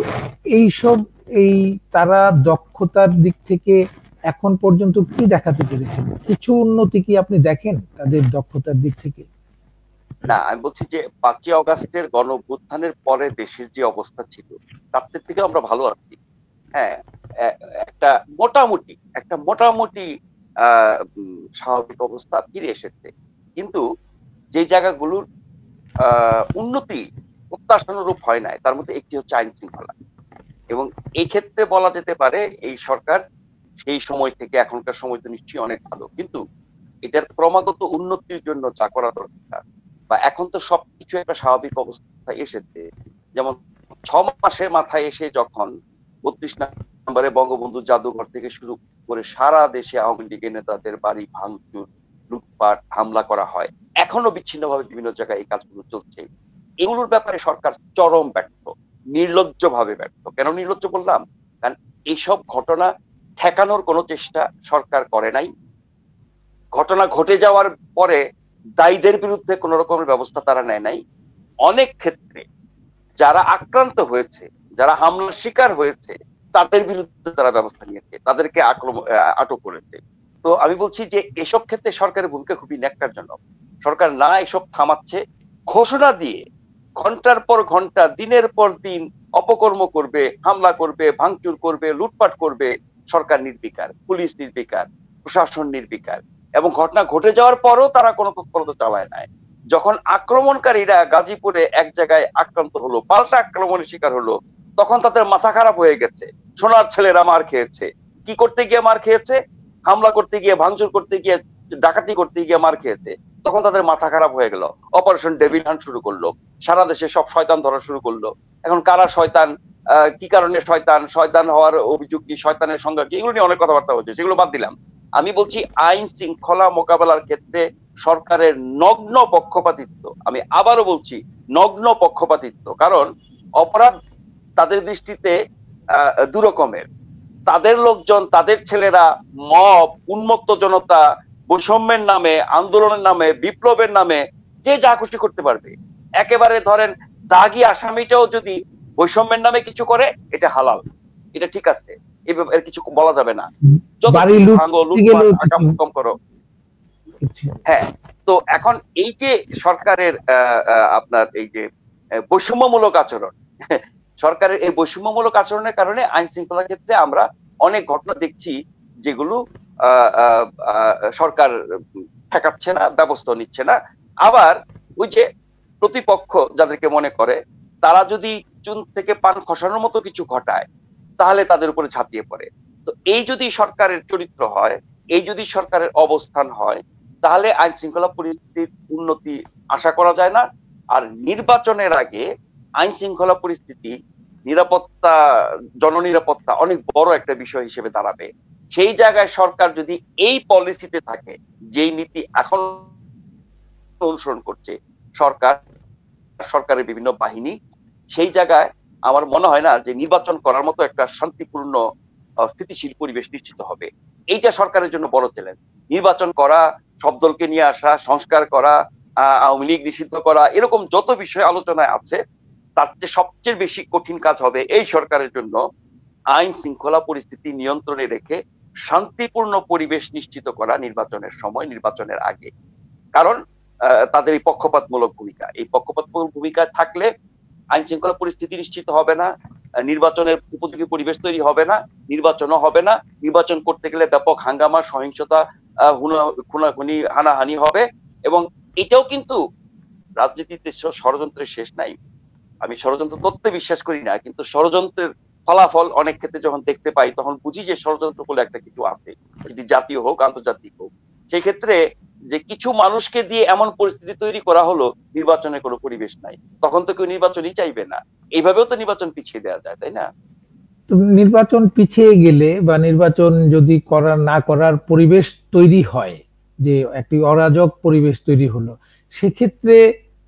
এইসব তারা দক্ষতার দিক থেকে এখন পর্যন্ত কি দেখাতে পেরেছেন? কিছু উন্নতি কি আপনি দেখেন তাদের দক্ষতার দিক থেকে? না, আমি বলছি যে 5ই অগাস্টের গণঅভ্যুত্থানের পরে দেশের যে অবস্থা ছিল তার থেকে আমরা ভালো আছি। হ্যাঁ, একটা মোটামুটি স্বাভাবিক অবস্থা ফিরে এসেছে। কিন্তু যে জায়গাগুলোর উন্নতি প্রত্যাশানুরূপ হয় নাই, তার মধ্যে একটি হচ্ছে আইন শৃঙ্খলা। এবং এই ক্ষেত্রে বলা যেতে পারে এই সরকার সেই সময় থেকে এখনকার সময় তো নিশ্চয়ই অনেক ভালো, কিন্তু এটার ক্রমাগত উন্নতির জন্য যা করা দরকার, বা এখন তো সবকিছু একটা স্বাভাবিক অবস্থায় এসেছে। যেমন 6 মাসের মাথায় এসে যখন 32 নম্বরে বঙ্গবন্ধু জাদুঘর থেকে শুরু করে সারা দেশে আওয়ামী লীগের নেতাদের বাড়ি ভাঙচুর, লুটপাট, হামলা করা হয়, এখনো বিচ্ছিন্নভাবে বিভিন্ন জায়গায় এই কাজগুলো চলছে। এগুলোর ব্যাপারে সরকার চরম ব্যর্থ, নির্লজ্জভাবে ব্যর্থ। কেন নির্লজ্জ বললাম? কারণ এইসব ঘটনা ঠেকানোর কোনো চেষ্টা সরকার করে নাই। ঘটনা ঘটে যাওয়ার পরে দায়ীদের বিরুদ্ধে কোন রকমের ব্যবস্থা তারা নেয় নাই। অনেক ক্ষেত্রে যারা আক্রান্ত হয়েছে, যারা হামলার শিকার হয়েছে, তাদের বিরুদ্ধে তারা ব্যবস্থা নিয়েছে, তাদেরকে আটক করেছে। তো আমি বলছি যে এসব ক্ষেত্রে সরকারের ভূমিকা খুবই ন্যাক্কারজনক। সরকার না এসব থামাচ্ছে, ঘোষণা দিয়ে ঘন্টার পর ঘন্টা, দিনের পর দিন অপকর্ম করবে, হামলা করবে, ভাঙচুর করবে, লুটপাট করবে। সরকার নির্বিকার, পুলিশ নির্বিকার, প্রশাসন নির্বিকার, এবং ঘটনা ঘটে যাওয়ার পরও তারা কোনো তৎপরতা চালায় নাই। যখন আক্রমণকারীরা গাজীপুরে এক জায়গায় আক্রান্ত হলো, পাল্টা আক্রমণের শিকার হলো, তখন তাদের মাথা খারাপ হয়ে গেছে। সোনার ছেলেরা মার খেয়েছে। কি করতে গিয়ে মার খেয়েছে? হামলা করতে গিয়ে, ভাঙচুর করতে গিয়ে, ডাকাতি করতে গিয়ে মার খেয়েছে। তখন তাদের মাথা খারাপ হয়ে গেল, অপারেশন ডেভিল হান্ট শুরু করলো, সারা দেশে সব শয়তান ধরা শুরু করলো। এখন কারা শয়তান, কি কারণে শয়তান, শয়তান হওয়ার অভিযোগ কি, শয়তানের সংজ্ঞা কি, এগুলো নিয়ে অনেক কথাবার্তা হচ্ছে, সেগুলো বাদ দিলাম। আমি বলছি আইন শৃঙ্খলা মোকাবেলার ক্ষেত্রে সরকারের নগ্ন পক্ষপাতিত্ব, আমি আবারও বলছি নগ্ন পক্ষপাতিত্ব। কারণ অপরাধ তাদের দৃষ্টিতে দু রকমের। তাদের লোকজন, তাদের ছেলেরা মব, উন্মত্ত জনতা, বৈষম্যের নামে, আন্দোলনের নামে, বিপ্লবের নামে যে যা খুশি করতে পারবে। একেবারে ধরেন দাগি আসামিটাও যদি বৈষম্যের নামে কিছু করে, এটা হালাল, এটা ঠিক আছে, এর কিছু বলা যাবে না। করো। হ্যাঁ, তো এখন এই যে সরকারের আপনার এই যে বৈষম্যমূলক আচরণ, সরকারের এই বৈষম্যমূলক আচরণের কারণে আইন শৃঙ্খলার ক্ষেত্রে আমরা অনেক ঘটনা দেখছি যেগুলো সরকার ঠেকাচ্ছে না, ব্যবস্থা নিচ্ছে না। আবার ওই যে প্রতিপক্ষ যাদেরকে মনে করে, তারা যদি চুন থেকে পান খসানোর মতো কিছু ঘটায়, তাহলে তাদের উপরে ঝাঁপিয়ে পড়ে। তো এই যদি সরকারের চরিত্র হয়, এই যদি সরকারের অবস্থান হয় তাহলে আইন শৃঙ্খলা পরিস্থিতির উন্নতি আশা করা যায় না। আর নির্বাচনের আগে আইন শৃঙ্খলা পরিস্থিতি, নিরাপত্তা, জননিরাপত্তা অনেক বড় একটা বিষয় হিসেবে দাঁড়াবে। সেই জায়গায় সরকার যদি এই পলিসিতে থাকে, যেই নীতি এখন অনুসরণ করছে সরকারের বিভিন্ন বাহিনী, সেই জায়গায় আমার মনে হয় না যে নির্বাচন করার মতো একটা শান্তিপূর্ণ স্থিতিশীল পরিবেশ নিশ্চিত হবে। এইটা সরকারের জন্য বড় চ্যালেঞ্জ। নির্বাচন করা, সব দলকে নিয়ে আসা, সংস্কার করা, আওয়ামী লীগ নিষিদ্ধ করা, এরকম যত বিষয় আলোচনায় আছে তার চেয়ে সবচেয়ে বেশি কঠিন কাজ হবে এই সরকারের জন্য আইন শৃঙ্খলা পরিস্থিতি নিয়ন্ত্রণে রেখে শান্তিপূর্ণ পরিবেশ নিশ্চিত করা নির্বাচনের সময়, নির্বাচনের আগে। কারণ তাদের এই পক্ষপাতমূলক ভূমিকা, এই পক্ষপাতমূলক ভূমিকা থাকলে আইন শৃঙ্খলা পরিস্থিতি নিশ্চিত হবে না, নির্বাচনের উপযোগী পরিবেশ তৈরি হবে না, নির্বাচনও হবে না। নির্বাচন করতে গেলে ব্যাপক হাঙ্গামা, সহিংসতা, খুনাখুনি, হানাহানি হবে। এবং এটাও কিন্তু রাজনীতিতে ষড়যন্ত্রের শেষ নাই। আমি ষড়যন্ত্র তত্ত্বে বিশ্বাস করি না, কিন্তু ষড়যন্ত্রের ফলাফল অনেক ক্ষেত্রে যখন দেখতে পাই তখন বুঝি যে ষড়যন্ত্র বলে একটা কিছু আছে, সেটি জাতীয় হোক আন্তর্জাতিক হোক। সেই ক্ষেত্রে যে কিছু মানুষকে দিয়ে এমন পরিস্থিতি তৈরি করা হলো নির্বাচনের কোনো পরিবেশ নাই, তখন তো কেউ নির্বাচনই চাইবে না। এইভাবেও তো নির্বাচন পিছিয়ে দেওয়া যায়, তাই না? নির্বাচন পিছিয়ে গেলে বা নির্বাচন যদি না করার পরিবেশ তৈরি হয়, যে একটি অরাজক পরিবেশ তৈরি হলো, সেক্ষেত্রে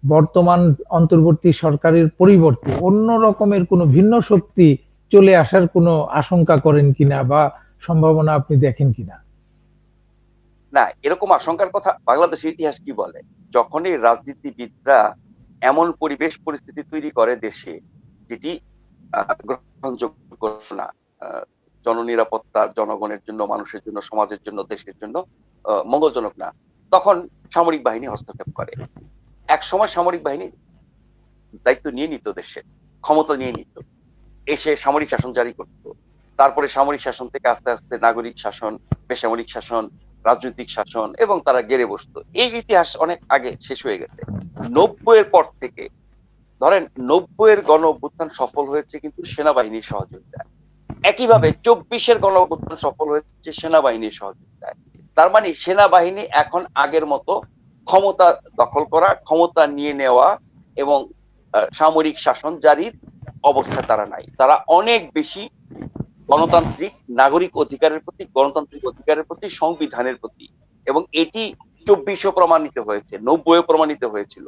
বর্তমান অন্তর্বর্তী সরকারের পরিবর্তে অন্য রকমের কোনো ভিন্ন শক্তি চলে আসার কোনো আশঙ্কা করেন কিনা বা সম্ভাবনা আপনি দেখেন কিনা? না, এরকম আশঙ্কার কথা বাংলাদেশের ইতিহাস কি বলে? যখনই রাজনীতিবিদরা এমন পরিবেশ পরিস্থিতি তৈরি করে দেশে যেটি গ্রহণযোগ্য না, জননিরাপত্তা, জনগণের জন্য, মানুষের জন্য, সমাজের জন্য, দেশের জন্য মঙ্গলজনক না, তখন সামরিক বাহিনী হস্তক্ষেপ করে। এক সময় সামরিক বাহিনী দায়িত্ব নিয়ে নিত, দেশের ক্ষমতা নিয়ে নিত, এসে সামরিক শাসন জারি করত। তারপরে সামরিক শাসন থেকে আস্তে আস্তে নাগরিক শাসন, বেসামরিক শাসন, রাজনৈতিক শাসন, এবং তারা গেড়ে বসতো। এই ইতিহাস অনেক আগে শেষ হয়ে গেছে। 90-এর পর থেকে, ধরেন 90-এর গণ অভ্যুত্থান সফল হয়েছে কিন্তু সেনাবাহিনীর সহযোগিতায়। একইভাবে 24-এর গণ অভ্যুত্থান সফল হয়েছে সেনাবাহিনীর সহযোগিতায়। তার মানে সেনাবাহিনী এখন আগের মতো ক্ষমতা দখল করা, ক্ষমতা নিয়ে নেওয়া এবং সামরিক শাসন জারির অবস্থা তারা নাই। তারা অনেক বেশি গণতান্ত্রিক নাগরিক অধিকারের প্রতি, গণতান্ত্রিক অধিকারের প্রতি, সংবিধানের প্রতি। এবং এটি 24-এ প্রমাণিত হয়েছে, 90-এ প্রমাণিত হয়েছিল।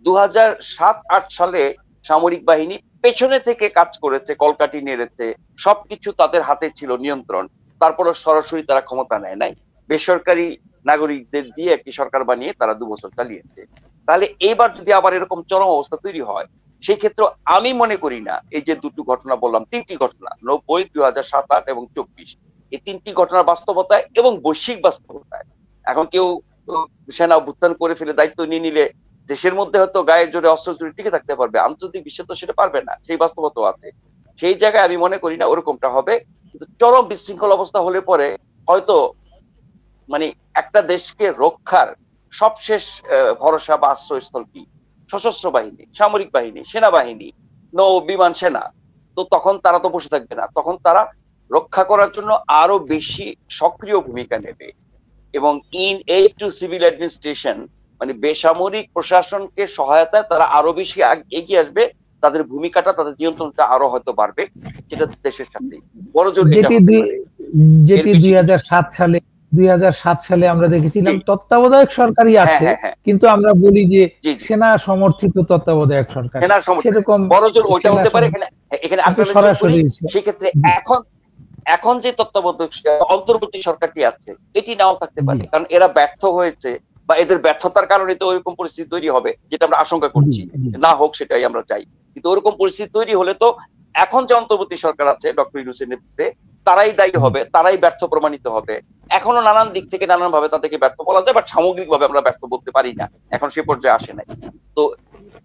2007-8 সালে সামরিক বাহিনী পেছনে থেকে কাজ করেছে, কলকাঠি নেড়েছে, সবকিছু তাদের হাতে ছিল, নিয়ন্ত্রণ। তারপরে সরাসরি তারা ক্ষমতা নেয় নাই, বেসরকারি নাগরিকদের দিয়ে একটি সরকার বানিয়ে তারা 2 বছর চালিয়েছে। তাহলে এইবার যদি আবার এরকম চরম অবস্থা তৈরি হয়, সেই ক্ষেত্রে আমি মনে করি না, এই যে দুটো ঘটনা বললাম, 3টি ঘটনা, 90, 2007-8 এবং 24, এই 3টি ঘটনার বাস্তবতায় এবং বৈশ্বিক বাস্তবতায় এখন কেউ সেনা অভ্যুত্থান করে ফেলে দায়িত্ব নিয়ে নিলে দেশের মধ্যে হয়তো গায়ের জোরে অস্ত্র জোরে টিকে থাকতে পারবে, আন্তর্জাতিক বিশ্বে তো সেটা পারবে না। সেই বাস্তবতা আছে। সেই জায়গায় আমি মনে করি না ওরকমটা হবে। কিন্তু চরম বিশৃঙ্খল অবস্থা হলে পরে হয়তো মানে একটা দেশকে রক্ষার সবশেষ ভরসা বা আশ্রয়স্থল কি? সশস্ত্র বাহিনী, সামরিক বাহিনী, সেনাবাহিনী, নৌ বিমান সেনা। তো তখন তারা তো বসে থাকবে না, তখন তারা রক্ষা করার জন্য আরো বেশি সক্রিয় ভূমিকা নেবে। এবং in aid two civil administration, মানে বেসামরিক প্রশাসনকে সহায়তায় তারা আরো বেশি এগিয়ে আসবে। তাদের ভূমিকাটা, তাদের নিয়ন্ত্রণটা আরো হয়তো বাড়বে, যেটা দেশের সাথে বড় জোর। যেটি 2007 সালে আমরা দেখেছিলাম তত্ত্বাবধায়ক সরকারই আছে, কিন্তু আমরা বলি যে সেনা সমর্থিত তত্ত্বাবধায়ক সরকার, সেরকম বড় জোর ওইটা হতে পারে। এখানে সরাসরি সেক্ষেত্রে এখন যে তত্ত্বাবধায়ক অন্তর্বর্তী সরকারটি আছে, এটি নাও থাকতে পারে, কারণ এরা ব্যর্থ হয়েছে বা এদের ব্যর্থতার কারণে তো ওইরকম পরিস্থিতি তৈরি হবে, যেটা আমরা আশঙ্কা করছি। না হোক সেটাই আমরা চাই, কিন্তু ওরকম পরিস্থিতি তৈরি হলে তো এখন যে অন্তর্বর্তী সরকার আছে ডক্টর ইউনূসের নেতৃত্বে, তারাই দায়ী হবে, তারাই ব্যর্থ প্রমাণিত হবে। এখনো নানান দিক থেকে নানান ভাবে তাদেরকে ব্যর্থ বলা যায়, বাট সামগ্রিকভাবে আমরা ব্যর্থ বলতে পারি না, এখন সে পর্যায়ে আসে নাই। তো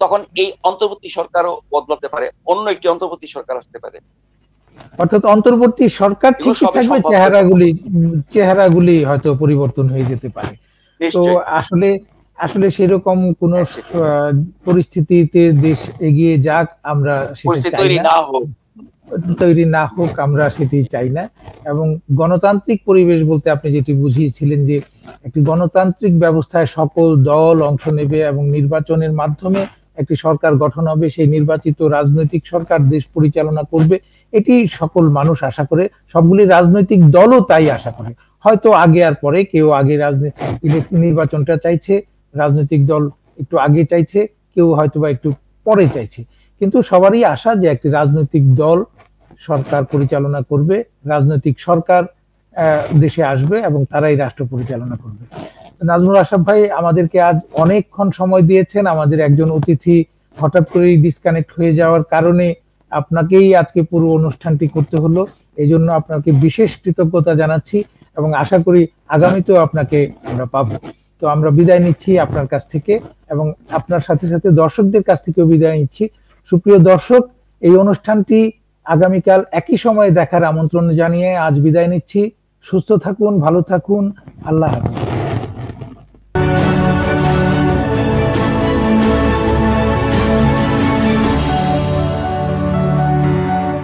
তখন এই অন্তর্বর্তী সরকারও বদলাতে পারে, অন্য একটি অন্তর্বর্তী সরকার আসতে পারে। অর্থাৎ অন্তর্বর্তী সরকার ঠিকই থাকবে, চেহারাগুলি হয়তো পরিবর্তন হয়ে যেতে পারে। তো আসলে সেরকম কোন পরিস্থিতিতে দেশ এগিয়ে যাক আমরা সেটা চাই না। তৈরি না হোক, আমরা সেটি চাই না। এবং গণতান্ত্রিক পরিবেশ বলতে আপনি যেটি বুঝিয়েছিলেন যে একটি গণতান্ত্রিক ব্যবস্থায় সকল দল অংশ নেবে এবং নির্বাচনের মাধ্যমে একটি সরকার গঠন হবে, সেই নির্বাচিত রাজনৈতিক সরকার দেশ পরিচালনা করবে, এটি সকল মানুষ আশা করে, সবগুলি রাজনৈতিক দলও তাই আশা করে। হয়তো আগে আর পরে, কেউ আগে নির্বাচনটা চাইছে, রাজনৈতিক দল একটু আগে চাইছে, কেউ হয়তোবা একটু পরে চাইছে, কিন্তু সবারই আশা যে একটি রাজনৈতিক দল সরকার পরিচালনা করবে, রাজনৈতিক সরকার দেশে আসবে এবং তারাই রাষ্ট্র পরিচালনা করবে। নাজমুল আশরাফ ভাই আমাদেরকে আজ অনেকক্ষণ সময় দিয়েছেন। আমাদের একজন অতিথি হঠাৎ করেই ডিসকানেক্ট হয়ে যাওয়ার কারণে আপনাকেই আজকে পুরো অনুষ্ঠানটি করতে হলো, এই জন্য আপনাকে বিশেষ কৃতজ্ঞতা জানাচ্ছি এবং আশা করি আগামীতেও আপনাকে আমরা পাবো। তো আমরা বিদায় নিচ্ছি আপনার কাছ থেকে এবং আপনার সাথে সাথে দর্শকদের কাছ থেকেও বিদায় নিচ্ছি। সুপ্রিয় দর্শক, এই অনুষ্ঠানটি আগামীকাল একই সময়ে দেখার আমন্ত্রণ জানিয়ে আজ বিদায় নিচ্ছি। সুস্থ থাকুন, ভালো থাকুন, আল্লাহ হাফেজ।